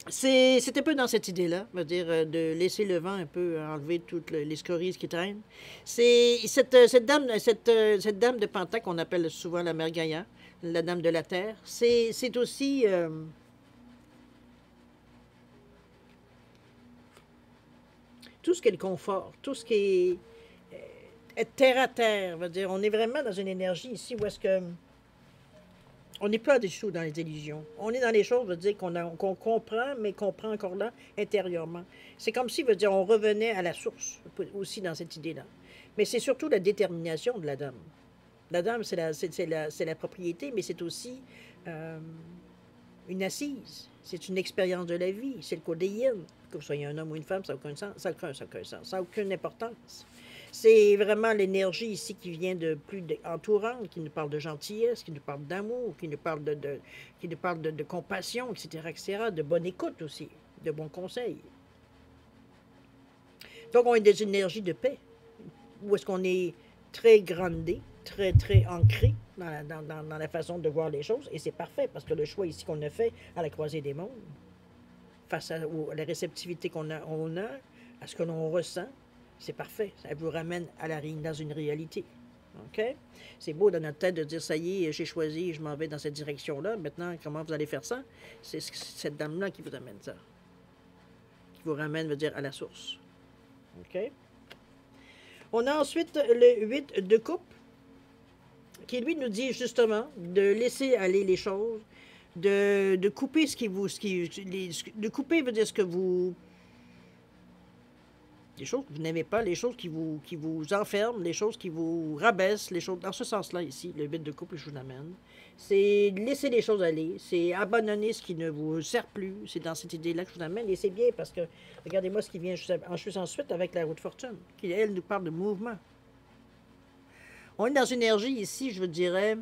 C'est un peu dans cette idée-là, dire de laisser le vent un peu enlever toutes les scories qui traînent. C'est cette dame de Pentacle qu'on appelle souvent la mère Gaïa, la dame de la terre. C'est aussi tout ce qui est le confort, tout ce qui est terre à terre, veut dire, on est vraiment dans une énergie ici où est-ce que on n'est pas du tout dans les illusions. On est dans les choses, veut dire qu'on comprend, mais qu'on prend encore là intérieurement. C'est comme si, veut dire, on revenait à la source aussi dans cette idée-là. Mais c'est surtout la détermination de la dame. La dame, c'est la propriété, mais c'est aussi une assise. C'est une expérience de la vie. C'est le code des yin. Que vous soyez un homme ou une femme, ça n'a aucun sens. Ça n'a aucune importance. C'est vraiment l'énergie ici qui vient de plus entourante, qui nous parle de gentillesse, qui nous parle d'amour, qui nous parle de compassion, etc., etc., de bonne écoute aussi, de bons conseils. Donc, on est des énergies de paix, où est-ce qu'on est très grandé, très, très ancré dans la façon de voir les choses, et c'est parfait, parce que le choix ici qu'on a fait à la croisée des mondes, face à la réceptivité qu'on a, à ce que l'on ressent, c'est parfait. Ça vous ramène dans une réalité. OK? C'est beau dans notre tête de dire, ça y est, j'ai choisi, je m'en vais dans cette direction-là. Maintenant, comment vous allez faire ça? C'est cette dame-là qui vous amène ça. Qui vous ramène, veut dire, à la source. OK? On a ensuite le 8 de coupe, qui lui nous dit justement de laisser aller les choses, de couper de couper veut dire ce que vous... Les choses que vous n'aimez pas, les choses qui vous enferment, les choses qui vous rabaissent, les choses... Dans ce sens-là, ici, le 8 de couple, je vous amène. C'est laisser les choses aller, c'est abandonner ce qui ne vous sert plus. C'est dans cette idée-là que je vous amène. Et c'est bien parce que, regardez-moi ce qui vient juste ensuite avec la roue de fortune, qui, elle, nous parle de mouvement. On est dans une énergie ici, je vous dirais...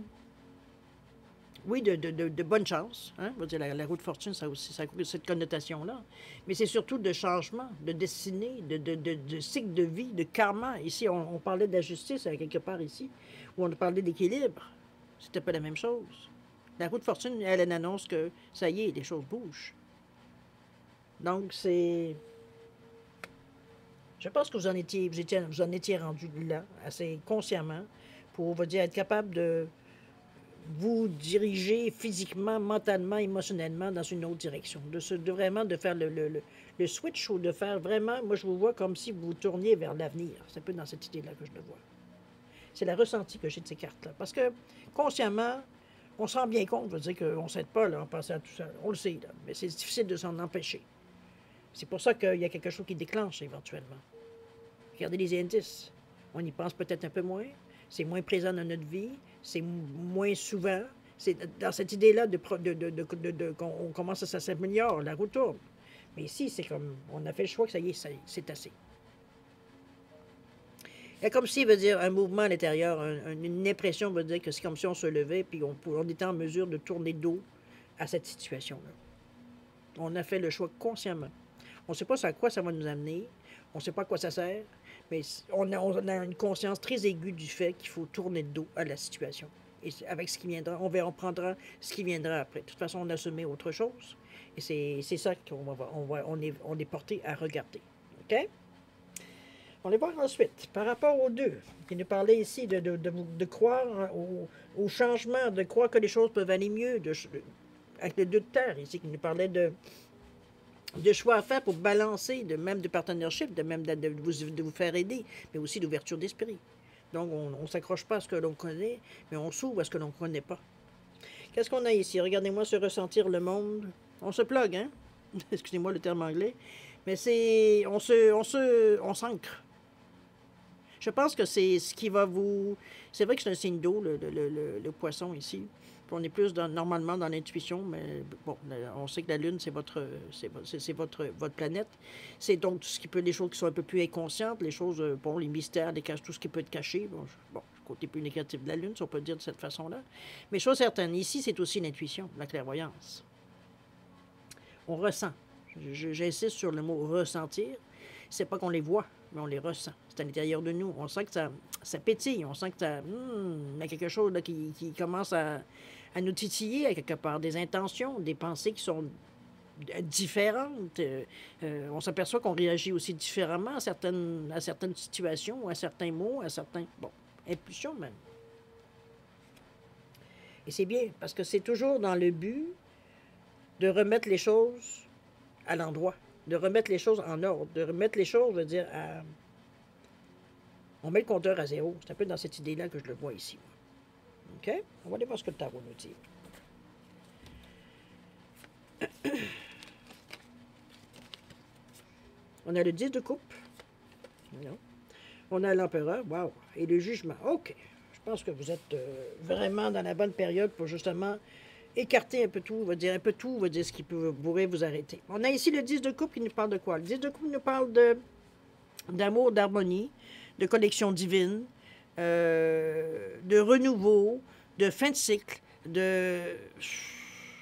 Oui, de bonne chance. Hein? On va dire, la roue de fortune, ça aussi, ça a cette connotation-là. Mais c'est surtout de changement, de destinée, de cycle de vie, de karma. Ici, on parlait de la justice, quelque part ici, où on parlait d'équilibre. C'était pas la même chose. La roue de fortune, elle annonce que, ça y est, les choses bougent. Donc, c'est... Je pense que vous en étiez rendu là, assez consciemment, pour, on va dire, être capable de vous diriger physiquement, mentalement, émotionnellement dans une autre direction. De vraiment de faire le switch ou de faire vraiment, moi je vous vois comme si vous vous tourniez vers l'avenir. C'est un peu dans cette idée-là que je le vois. C'est la ressenti que j'ai de ces cartes-là. Parce que consciemment, on se rend bien compte, je veux dire qu'on ne s'aide pas là, en passant à tout ça. On le sait, là, mais c'est difficile de s'en empêcher. C'est pour ça qu'il y a quelque chose qui déclenche éventuellement. Regardez les indices. On y pense peut-être un peu moins. C'est moins présent dans notre vie. C'est moins souvent. C'est dans cette idée-là qu'on commence à s'améliorer, la roue tourne. Mais ici, c'est comme, on a fait le choix que ça y est, c'est assez. Il y a comme si, veut dire, un mouvement à l'intérieur, une impression veut dire que c'est comme si on se levait puis on était en mesure de tourner le dos à cette situation-là. On a fait le choix consciemment. On ne sait pas à quoi ça va nous amener. On ne sait pas à quoi ça sert. Mais on a une conscience très aiguë du fait qu'il faut tourner le dos à la situation. Et avec ce qui viendra, on prendra ce qui viendra après. De toute façon, on a semé autre chose. Et c'est ça on est porté à regarder. OK? On va voir ensuite, par rapport aux deux, qui nous parlait ici de croire au changement, de croire que les choses peuvent aller mieux, avec le 2 de terre ici, qui nous parlait de choix à faire pour balancer, même de partnership, de vous faire aider, mais aussi d'ouverture d'esprit. Donc, on ne s'accroche pas à ce que l'on connaît, mais on s'ouvre à ce que l'on ne connaît pas. Qu'est-ce qu'on a ici? Regardez-moi se ressentir le monde. On se plug, hein? Excusez-moi le terme anglais. Mais c'est... On s'ancre. Je pense que c'est ce qui va vous... C'est vrai que c'est un signe d'eau, le poisson ici. On est plus normalement dans l'intuition, mais bon, on sait que la Lune, c'est votre planète. C'est donc tout ce qui peut, les choses qui sont un peu plus inconscientes, les choses, bon, les mystères, tout ce qui peut être caché. Bon, côté plus négatif de la Lune, si on peut dire de cette façon-là. Mais chose certaine, ici, c'est aussi l'intuition, la clairvoyance. On ressent. J'insiste sur le mot ressentir. C'est pas qu'on les voit, mais on les ressent. C'est à l'intérieur de nous. On sent que ça pétille. On sent que il y a quelque chose là, qui commence à nous titiller à quelque part. Des intentions, des pensées qui sont différentes. On s'aperçoit qu'on réagit aussi différemment à certaines situations, à certains mots, à certains... Bon, impulsions même. Et c'est bien, parce que c'est toujours dans le but de remettre les choses à l'endroit, de remettre les choses en ordre, de remettre les choses, je veux dire, on met le compteur à zéro. C'est un peu dans cette idée-là que je le vois ici. OK? On va aller voir ce que le tarot nous dit. On a le 10 de coupe. Non. On a l'empereur. Wow. Et le jugement. OK. Je pense que vous êtes vraiment dans la bonne période pour justement écarter un peu tout, on va dire ce qui pourrait vous arrêter. On a ici le 10 de coupe qui nous parle de quoi? Le 10 de coupe nous parle d'amour, d'harmonie, de connexion divine, de renouveau, de fin de cycle,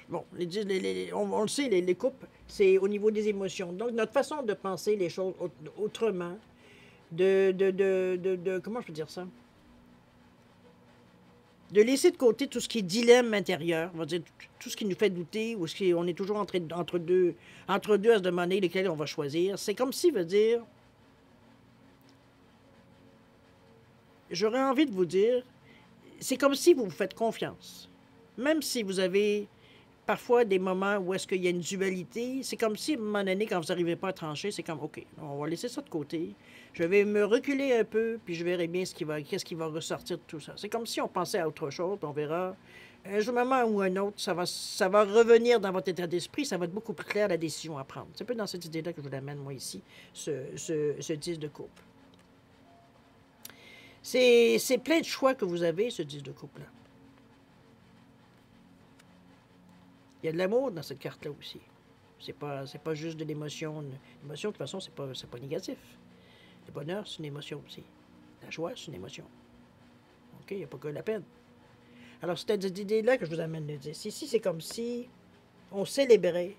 bon, on le sait, les couples, c'est au niveau des émotions. Donc, notre façon de penser les choses autrement, comment je peux dire ça? De laisser de côté tout ce qui est dilemme intérieur, on va dire tout ce qui nous fait douter, ou on est toujours entre deux à se demander lesquels on va choisir. C'est comme si, veut dire, j'aurais envie de vous dire, c'est comme si vous vous faites confiance. Même si vous avez parfois des moments où est-ce qu'il y a une dualité, c'est comme si, à un moment donné, quand vous n'arrivez pas à trancher, c'est comme, OK, on va laisser ça de côté. Je vais me reculer un peu, puis je verrai bien qu'est-ce qui va ressortir de tout ça. C'est comme si on pensait à autre chose, puis on verra. Un moment ou un autre, ça va revenir dans votre état d'esprit, ça va être beaucoup plus clair la décision à prendre. C'est un peu dans cette idée-là que je vous l'amène, moi, ici, ce 10 de coupe. C'est plein de choix que vous avez, ce 10 de coupe-là. Il y a de l'amour dans cette carte-là aussi. C'est pas juste de l'émotion. L'émotion, de toute façon, c'est pas négatif. Le bonheur, c'est une émotion aussi. La joie, c'est une émotion. OK? Il n'y a pas que la peine. Alors, c'est cette idée-là que je vous amène de dire. Ici, c'est comme si on célébrait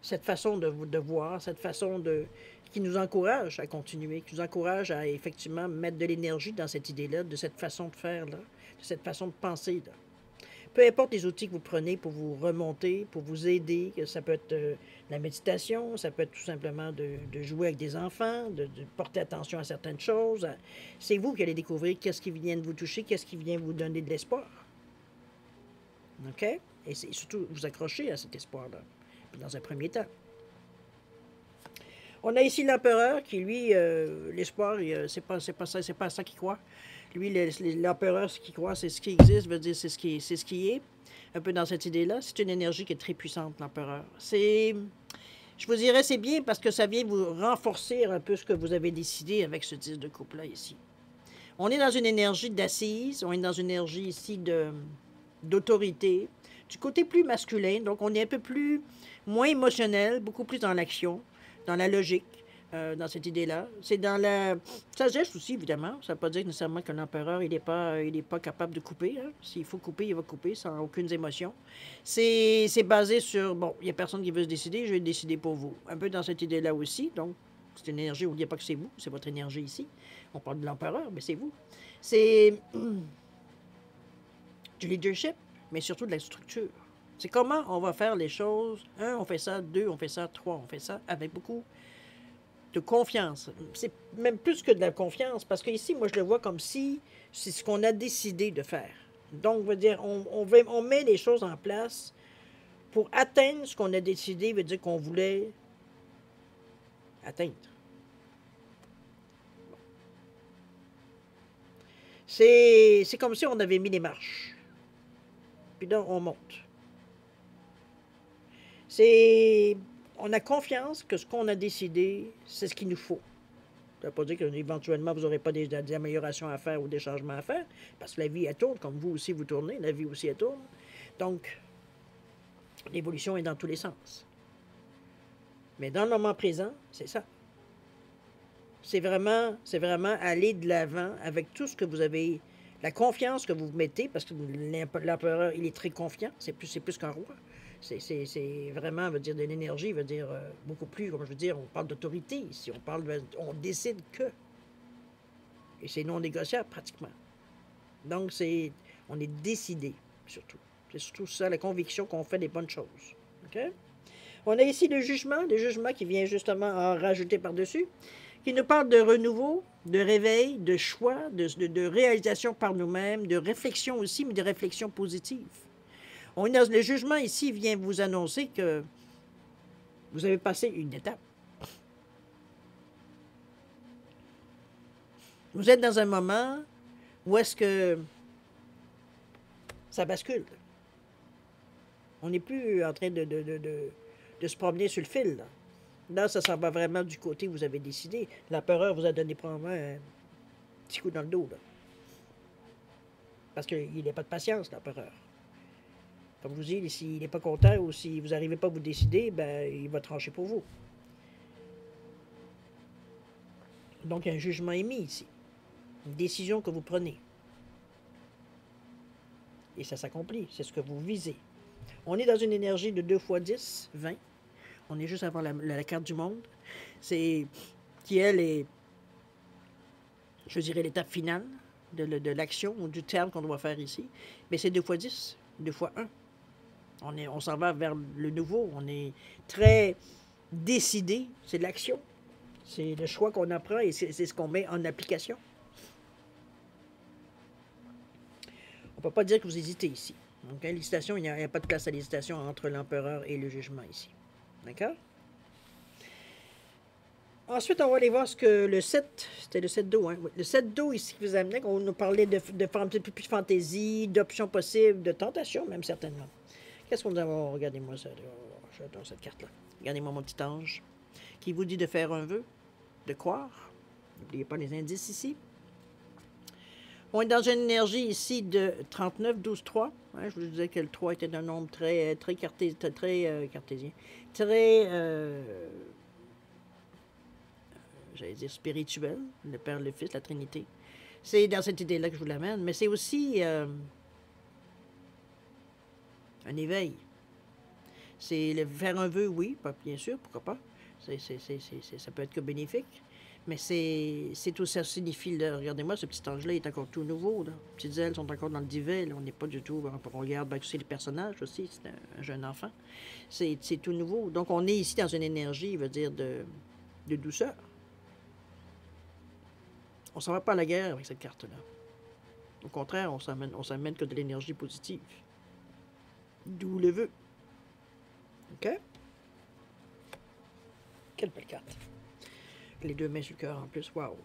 cette façon de voir, cette façon qui nous encourage à continuer, qui nous encourage à effectivement mettre de l'énergie dans cette idée-là, de cette façon de faire-là, de cette façon de penser-là. Peu importe les outils que vous prenez pour vous remonter, pour vous aider, que ça peut être la méditation, ça peut être tout simplement de jouer avec des enfants, de porter attention à certaines choses. C'est vous qui allez découvrir qu'est-ce qui vient de vous toucher, qu'est-ce qui vient vous donner de l'espoir. OK? Et surtout, vous accrochez à cet espoir-là, dans un premier temps. On a ici l'empereur qui, lui, l'espoir, c'est pas ça, c'est pas à ça qu'il croit. Lui, l'empereur, ce qu'il croit, c'est ce qui existe, veut dire c'est ce qui est. Un peu dans cette idée-là, c'est une énergie qui est très puissante, l'empereur. Je vous dirais, c'est bien parce que ça vient vous renforcer un peu ce que vous avez décidé avec ce 10 de coupe-là ici. On est dans une énergie d'assise, on est dans une énergie ici d'autorité, du côté plus masculin, donc on est un peu moins émotionnel, beaucoup plus dans l'action, dans la logique, dans cette idée-là. C'est dans la sagesse aussi, évidemment. Ça ne veut pas dire nécessairement qu'un empereur, il n'est pas capable de couper. Hein. S'il faut couper, il va couper sans aucune émotion. C'est basé sur, bon, il n'y a personne qui veut se décider, je vais décider pour vous. Un peu dans cette idée-là aussi, donc c'est une énergie, on ne dit pas que c'est vous, c'est votre énergie ici. On parle de l'empereur, mais c'est vous. C'est du leadership, mais surtout de la structure. C'est comment on va faire les choses. 1, on fait ça. 2, on fait ça. 3, on fait ça avec beaucoup de confiance. C'est même plus que de la confiance, parce que ici, moi, je le vois comme si c'est ce qu'on a décidé de faire. Donc, veut dire, on met les choses en place pour atteindre ce qu'on a décidé, veut dire qu'on voulait atteindre. C'est comme si on avait mis les marches. Puis là, on monte. On a confiance que ce qu'on a décidé, c'est ce qu'il nous faut. Ça ne veut pas dire qu'éventuellement, vous n'aurez pas des améliorations à faire ou des changements à faire, parce que la vie, elle tourne, comme vous aussi, vous tournez, la vie aussi, elle tourne. Donc, l'évolution est dans tous les sens. Mais dans le moment présent, c'est ça. C'est vraiment aller de l'avant avec tout ce que vous avez, la confiance que vous mettez, parce que l'empereur, il est très confiant, c'est plus qu'un roi. C'est vraiment, veut dire, de l'énergie, veut dire beaucoup plus, comme je veux dire, on parle d'autorité ici, on décide que. Et c'est non négociable pratiquement. Donc, on est décidé, surtout. C'est surtout ça, la conviction qu'on fait des bonnes choses. OK? On a ici le jugement qui vient justement en rajouter par-dessus, qui nous parle de renouveau, de réveil, de choix, de réalisation par nous-mêmes, de réflexion aussi, mais de réflexion positive. Le jugement ici vient vous annoncer que vous avez passé une étape. Vous êtes dans un moment où est-ce que ça bascule. On n'est plus en train de se promener sur le fil. Là, ça s'en va vraiment du côté où vous avez décidé. L'empereur vous a donné probablement un petit coup dans le dos. Là. Parce qu'il n'a pas de patience, l'empereur. Comme je vous dis, s'il n'est pas content ou si vous n'arrivez pas à vous décider, ben, il va trancher pour vous. Donc, un jugement émis ici. Une décision que vous prenez. Et ça s'accomplit. C'est ce que vous visez. On est dans une énergie de 2 x 10, 20. On est juste avant la carte du monde. Qui, elle, est, je dirais, l'étape finale de l'action ou du terme qu'on doit faire ici. Mais c'est 2 x 10, 2 x 1. On s'en va vers le nouveau. On est très décidé. C'est de l'action. C'est le choix qu'on apprend et c'est ce qu'on met en application. On ne peut pas dire que vous hésitez ici. Donc, l'hésitation, il n'y a pas de place à l'hésitation entre l'empereur et le jugement ici. D'accord? Ensuite, on va aller voir ce que le 7, c'était le 7 d'eau, hein? Le 7 d'eau ici qui vous amenait, on nous parlait de formes un peu plus de fantaisie, d'options possibles, de tentation même certainement. Qu'est-ce qu'on a? Oh, regardez-moi ça, j'adore cette carte-là. Regardez-moi mon petit ange qui vous dit de faire un vœu, de croire. N'oubliez pas les indices ici. On est dans une énergie ici de 39, 12, 3. Hein, je vous disais que le 3 était un nombre très cartésien. Très, j'allais dire spirituel. Le Père, le Fils, la Trinité. C'est dans cette idée-là que je vous l'amène. Mais c'est aussi un éveil. C'est faire un vœu, oui, bien sûr, pourquoi pas. Ça peut être que bénéfique. Mais c'est tout ça signifie, regardez-moi, ce petit ange-là est encore tout nouveau. Là. Les petites ailes sont encore dans le divet. Là. On n'est pas du tout. On regarde c'est le personnage aussi, c'est un jeune enfant. C'est tout nouveau. Donc on est ici dans une énergie, il veut dire, de douceur. On ne s'en va pas à la guerre avec cette carte-là. Au contraire, on s'amène que de l'énergie positive. D'où le vœu. OK? Quelle belle carte. Les deux mains sur le cœur en plus. Wow.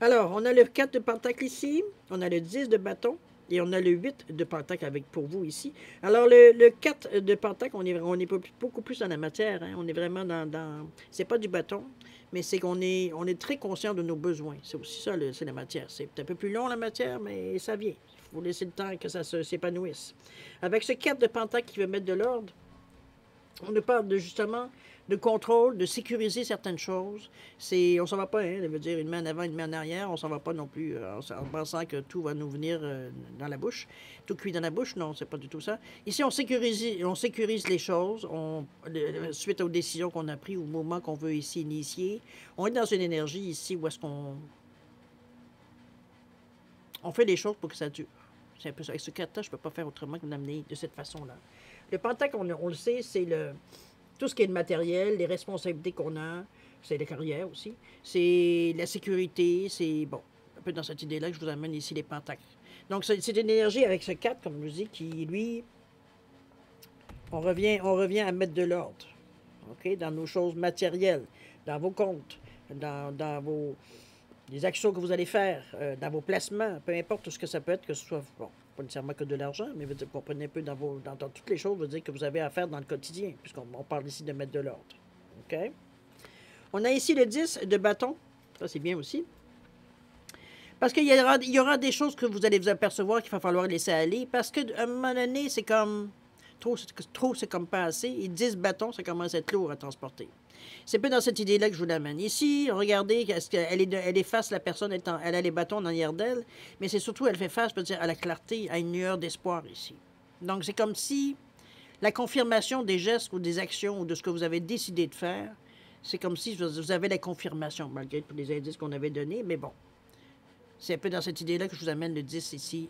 Alors, on a le 4 de pentacle ici. On a le 10 de bâton. Et on a le 8 de pentacle avec pour vous ici. Alors, le 4 de pentacle, on est beaucoup plus dans la matière. Hein. On est vraiment dans c'est pas du bâton, mais c'est qu'on est, on est très conscient de nos besoins. C'est aussi ça, c'est la matière. C'est un peu plus long, la matière, mais ça vient. Il faut laisser le temps que ça s'épanouisse. Avec ce 4 de pentacle qui veut mettre de l'ordre, on nous parle de, justement de contrôle, de sécuriser certaines choses. On s'en va pas, hein, ça veut dire une main en avant, une main en arrière. On s'en va pas non plus en pensant que tout va nous venir dans la bouche. Tout cuit dans la bouche, non, c'est pas du tout ça. Ici, on sécurise les choses suite aux décisions qu'on a prises, au moment qu'on veut ici initier. On est dans une énergie ici où est-ce qu'on fait les choses pour que ça dure. C'est un peu ça. Avec ce 4 je ne peux pas faire autrement que l'amener de cette façon-là. Le pentacle, on le sait, c'est tout ce qui est le matériel, les responsabilités qu'on a, c'est la carrière aussi, c'est la sécurité, c'est, bon, un peu dans cette idée-là que je vous amène ici les pentacles. Donc, c'est une énergie avec ce 4, comme je vous dis, qui, lui, on revient à mettre de l'ordre, OK, dans nos choses matérielles, dans vos comptes, dans vos les actions que vous allez faire, dans vos placements, peu importe tout ce que ça peut être, que ce soit, bon, pas nécessairement que de l'argent, mais vous comprenez un peu dans toutes les choses, veut dire que vous avez à faire dans le quotidien, puisqu'on parle ici de mettre de l'ordre. OK? On a ici le 10 de bâton. Ça, c'est bien aussi. Parce qu'il y aura des choses que vous allez vous apercevoir qu'il va falloir laisser aller, parce qu'à un moment donné, c'est comme... Trop, c'est comme pas assez. Et 10 bâtons, ça commence à être lourd à transporter. C'est un peu dans cette idée-là que je vous l'amène. Ici, regardez, elle est face, la personne, elle a les bâtons en arrière d'elle, mais c'est surtout, elle fait face, peut dire, à la clarté, à une lueur d'espoir ici. Donc, c'est comme si la confirmation des gestes ou des actions ou de ce que vous avez décidé de faire, c'est comme si vous avez la confirmation, malgré tous les indices qu'on avait donnés, mais bon. C'est un peu dans cette idée-là que je vous amène le 10 ici,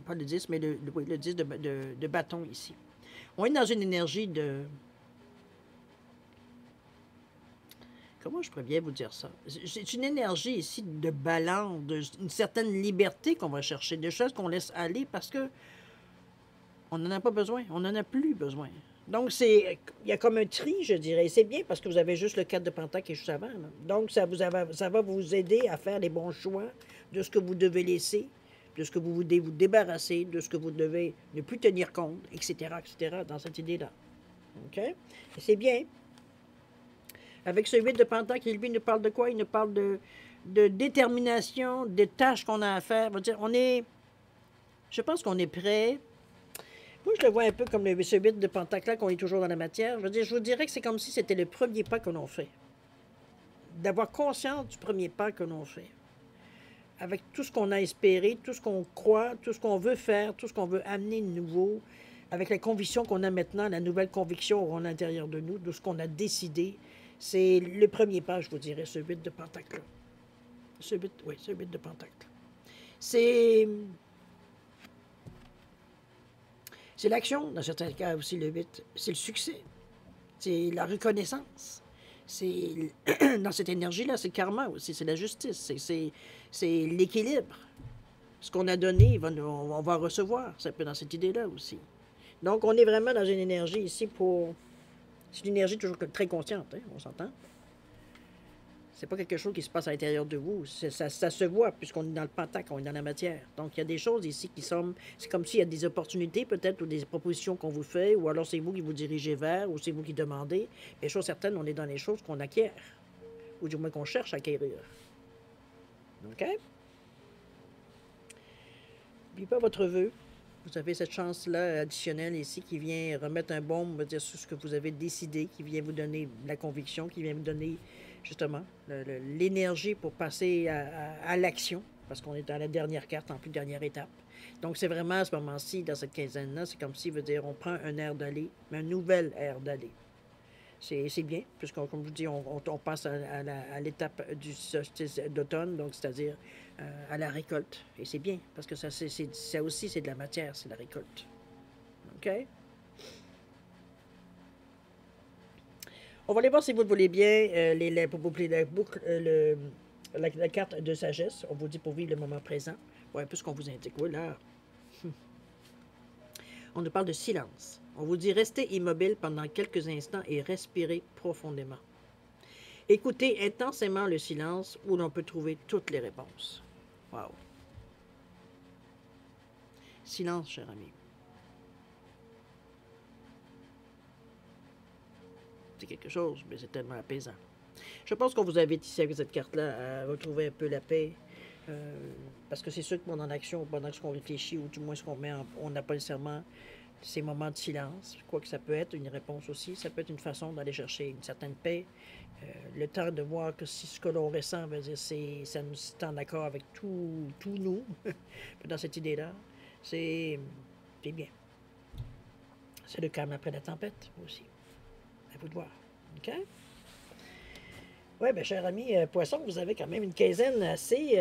pas le 10, mais le 10 de bâton ici. On est dans une énergie de... Comment je pourrais bien vous dire ça? C'est une énergie ici de balance, d'une certaine liberté qu'on va chercher, de choses qu'on laisse aller parce que on n'en a pas besoin, on n'en a plus besoin. Donc, il y a comme un tri, je dirais. C'est bien parce que vous avez juste le 4 de pentacle qui est juste avant. Là. Donc, ça va vous aider à faire les bons choix de ce que vous devez laisser, de ce que vous devez vous débarrasser, de ce que vous devez ne plus tenir compte, etc., dans cette idée-là. OK? Et c'est bien. Avec ce 8 de pentacle, lui, il nous parle de quoi? Il nous parle de détermination, des tâches qu'on a à faire. Je pense qu'on est prêt. Moi, je le vois un peu comme ce 8 de pentacle-là, qu'on est toujours dans la matière. Je vous dirais que c'est comme si c'était le premier pas que l'on fait. D'avoir conscience du premier pas que l'on fait. Avec tout ce qu'on a espéré, tout ce qu'on croit, tout ce qu'on veut faire, tout ce qu'on veut amener de nouveau, avec la conviction qu'on a maintenant, la nouvelle conviction à l'intérieur de nous, de ce qu'on a décidé. C'est le premier pas, je vous dirais, ce 8 de pentacle-là. Ce 8 de pentacle. C'est l'action, dans certains cas aussi, le 8. C'est le succès. C'est la reconnaissance. C'est dans cette énergie-là, c'est le karma aussi, c'est la justice, c'est l'équilibre. Ce qu'on a donné, on va recevoir. C'est un peu dans cette idée-là aussi. Donc, on est vraiment dans une énergie ici pour... C'est une énergie toujours très consciente, hein, on s'entend. C'est pas quelque chose qui se passe à l'intérieur de vous. Ça se voit, puisqu'on est dans le pentacle, on est dans la matière. Donc, il y a des choses ici qui sont... C'est comme s'il y a des opportunités, peut-être, ou des propositions qu'on vous fait, ou alors c'est vous qui vous dirigez vers, ou c'est vous qui demandez. Mais chose certaine, on est dans les choses qu'on acquiert, ou du moins qu'on cherche à acquérir. OK? N'oubliez pas votre vœu. Vous avez cette chance-là additionnelle ici qui vient remettre un baume, on va dire, sur ce que vous avez décidé, qui vient vous donner la conviction, qui vient vous donner justement l'énergie pour passer à l'action, parce qu'on est dans la dernière carte, en plus dernière étape. Donc, c'est vraiment à ce moment-ci, dans cette quinzaine-là, c'est comme si, veut dire, on prend un air d'aller, un nouvel air d'aller. C'est bien, puisqu'on, comme je vous dis, on passe à l'étape du solstice d'automne, donc c'est-à-dire à la récolte. Et c'est bien, parce que ça aussi, c'est de la matière, c'est la récolte. OK? On va aller voir si vous le voulez bien, la carte de sagesse. On vous dit pour vivre le moment présent. Ouais, un peu ce qu'on vous indique. Oui, là. On nous parle de silence. On vous dit restez immobile pendant quelques instants et respirez profondément. Écoutez intensément le silence où l'on peut trouver toutes les réponses. Wow. Silence, cher ami. C'est quelque chose, mais c'est tellement apaisant. Je pense qu'on vous invite ici avec cette carte-là à retrouver un peu la paix. Parce que c'est sûr que pendant l'action, pendant ce qu'on réfléchit, ou du moins ce qu'on met en, on n'a pas nécessairement ces moments de silence. Quoi que ça peut être une réponse aussi, ça peut être une façon d'aller chercher une certaine paix. Le temps de voir que si ce que l'on ressent, veut dire, ça nous est en accord avec tout nous, dans cette idée-là, c'est bien. C'est le calme après la tempête aussi. À vous de voir. OK? Oui, bien, cher ami Poisson, vous avez quand même une quinzaine assez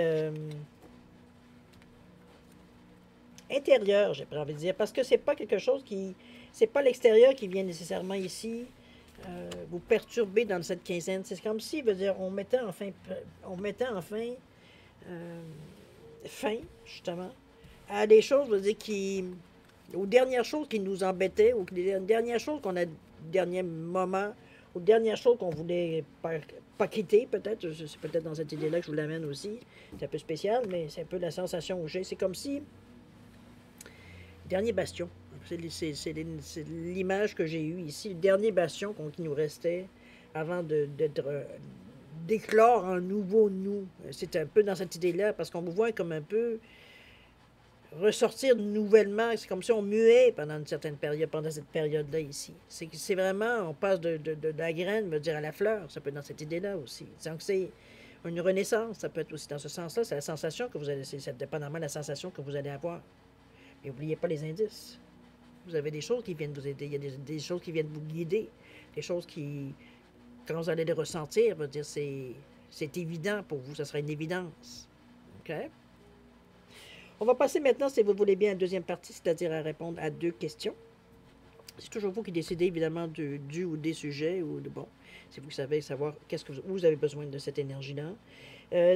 intérieure, j'ai pas envie de dire, parce que c'est pas quelque chose qui... C'est pas l'extérieur qui vient nécessairement ici vous perturber dans cette quinzaine. C'est comme si, veut dire, on mettait enfin fin, justement, à des choses, veut dire, aux dernières choses qui nous embêtaient, aux dernières choses qu'on a, derniers moments, aux dernières choses qu'on voulait pas quitter, peut-être. C'est peut-être dans cette idée-là que je vous l'amène aussi. C'est un peu spécial, mais c'est un peu la sensation que j'ai. C'est comme si, dernier bastion, c'est l'image que j'ai eue ici, le dernier bastion qui nous restait avant d'éclore un nouveau nous. C'est un peu dans cette idée-là, parce qu'on vous voit comme un peu ressortir nouvellement. C'est comme si on muait pendant une certaine période, pendant cette période-là ici. C'est vraiment, on passe de la graine, me dire, à la fleur. Ça peut être dans cette idée-là aussi. Donc c'est une renaissance, ça peut être aussi dans ce sens-là. C'est la sensation que vous allez, c'est dépendamment de la sensation que vous allez avoir. Mais n'oubliez pas les indices. Vous avez des choses qui viennent vous aider, il y a des choses qui viennent vous guider, des choses qui, quand vous allez les ressentir, veut dire c'est évident pour vous, ça sera une évidence. OK? On va passer maintenant, si vous voulez bien, à la deuxième partie, c'est-à-dire à répondre à 2 questions. C'est toujours vous qui décidez, évidemment, du ou des sujets, ou de bon. C'est vous qui savez savoir où vous avez besoin de cette énergie-là.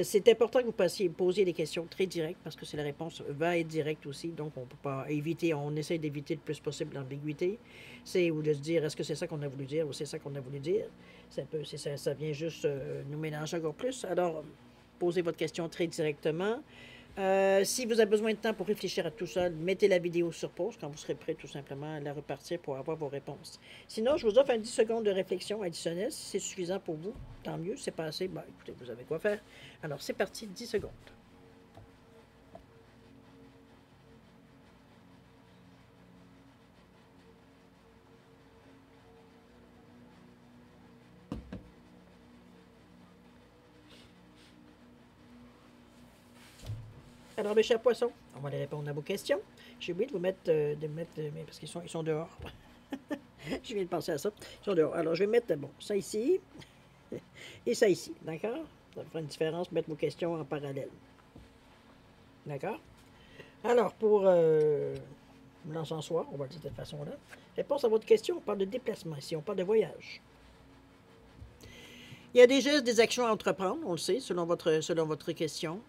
C'est important que vous posiez des questions très directes parce que c'est la réponse va être directe aussi. Donc, on ne peut pas éviter, on essaie d'éviter le plus possible l'ambiguïté. C'est ou de se dire est-ce que c'est ça qu'on a voulu dire ou c'est ça qu'on a voulu dire. Ça vient juste nous mélanger encore plus. Alors, posez votre question très directement. Si vous avez besoin de temps pour réfléchir à tout ça, mettez la vidéo sur pause quand vous serez prêt tout simplement à la repartir pour avoir vos réponses. Sinon, je vous offre un 10 secondes de réflexion additionnelle. Si c'est suffisant pour vous, tant mieux. C'est pas assez, ben, écoutez, vous avez quoi faire. Alors, c'est parti, 10 secondes. Alors, mes chers poissons, on va aller répondre à vos questions. J'ai oublié de vous mettre, parce qu'ils sont dehors. Je viens de penser à ça. Ils sont dehors. Alors, je vais mettre, bon, ça ici et ça ici, d'accord? Ça fera une différence, mettre vos questions en parallèle. D'accord? Alors, pour l'encensoir, on va le dire de cette façon-là. Réponse à votre question, on parle de déplacement ici, on parle de voyage. Il y a des gestes, des actions à entreprendre, on le sait, selon votre question.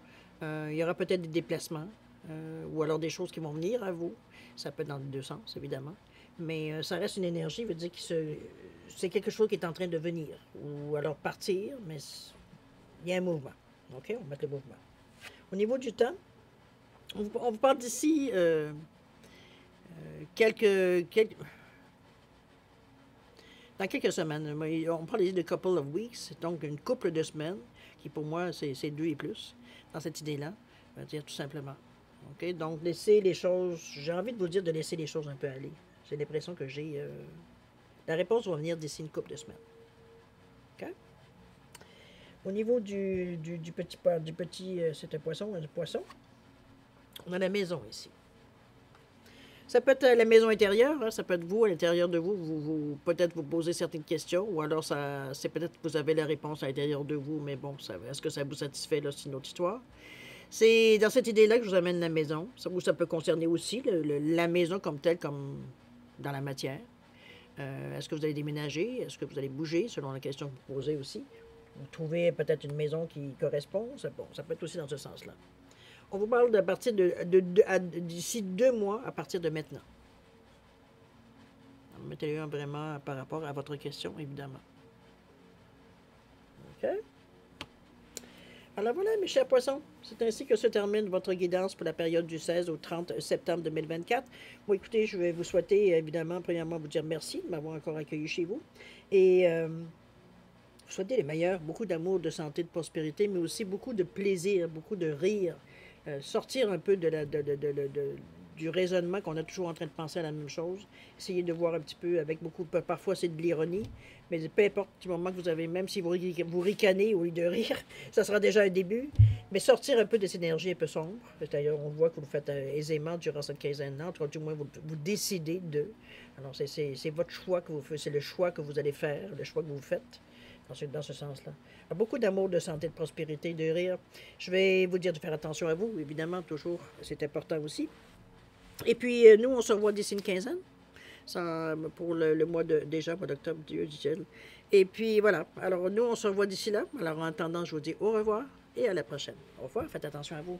Il y aura peut-être des déplacements ou alors des choses qui vont venir à vous. Ça peut être dans les 2 sens, évidemment. Mais ça reste une énergie, veut dire que c'est quelque chose qui est en train de venir. Ou alors partir, mais il y a un mouvement. OK? On va mettre le mouvement. Au niveau du temps, on vous parle d'ici dans quelques semaines. On parle ici de couple of weeks, donc une couple de semaines, qui pour moi, c'est 2 et plus, dans cette idée-là, on va dire tout simplement. OK? Donc, laissez les choses, j'ai envie de vous dire de laisser les choses un peu aller. J'ai l'impression que la réponse va venir d'ici une couple de semaines. OK? Au niveau du petit c'est un poisson, on a la maison ici. Ça peut être la maison intérieure, hein, ça peut être vous, à l'intérieur de vous, peut-être vous posez certaines questions, ou alors c'est peut-être que vous avez la réponse à l'intérieur de vous, mais bon, est-ce que ça vous satisfait, là, c'est une autre histoire. C'est dans cette idée-là que je vous amène la maison, ça peut concerner aussi la maison comme telle, comme dans la matière. Est-ce que vous allez déménager? Est-ce que vous allez bouger, selon la question que vous posez aussi? Vous trouvez peut-être une maison qui correspond, ça peut être aussi dans ce sens-là. On vous parle de partir d'ici 2 mois à partir de maintenant. Mettez-le un vraiment par rapport à votre question, évidemment. OK? Alors voilà, mes chers poissons, c'est ainsi que se termine votre guidance pour la période du 16 au 30 septembre 2024. Bon, écoutez, je vais vous souhaiter, évidemment, premièrement, vous dire merci de m'avoir encore accueilli chez vous. Et vous souhaiter les meilleurs, beaucoup d'amour, de santé, de prospérité, mais aussi beaucoup de plaisir, beaucoup de rire. Sortir un peu du raisonnement qu'on est toujours en train de penser à la même chose. Essayer de voir un petit peu avec beaucoup, parfois c'est de l'ironie, mais peu importe du moment que vous avez, même si vous ricanez au lieu de rire, ça sera déjà un début. Mais sortir un peu de cette énergie un peu sombre. D'ailleurs, on voit que vous le faites aisément durant cette quinzaine-là. En tout cas, du moins, vous décidez de. Alors, c'est votre choix que vous faites, c'est le choix que vous allez faire, le choix que vous faites dans ce sens-là. Beaucoup d'amour, de santé, de prospérité, de rire. Je vais vous dire de faire attention à vous, évidemment, toujours. C'est important aussi. Et puis, nous, on se revoit d'ici une quinzaine. Pour le mois mois d'octobre, Dieu dit-il. Et puis, voilà. Alors, nous, on se revoit d'ici là. Alors, en attendant, je vous dis au revoir et à la prochaine. Au revoir. Faites attention à vous.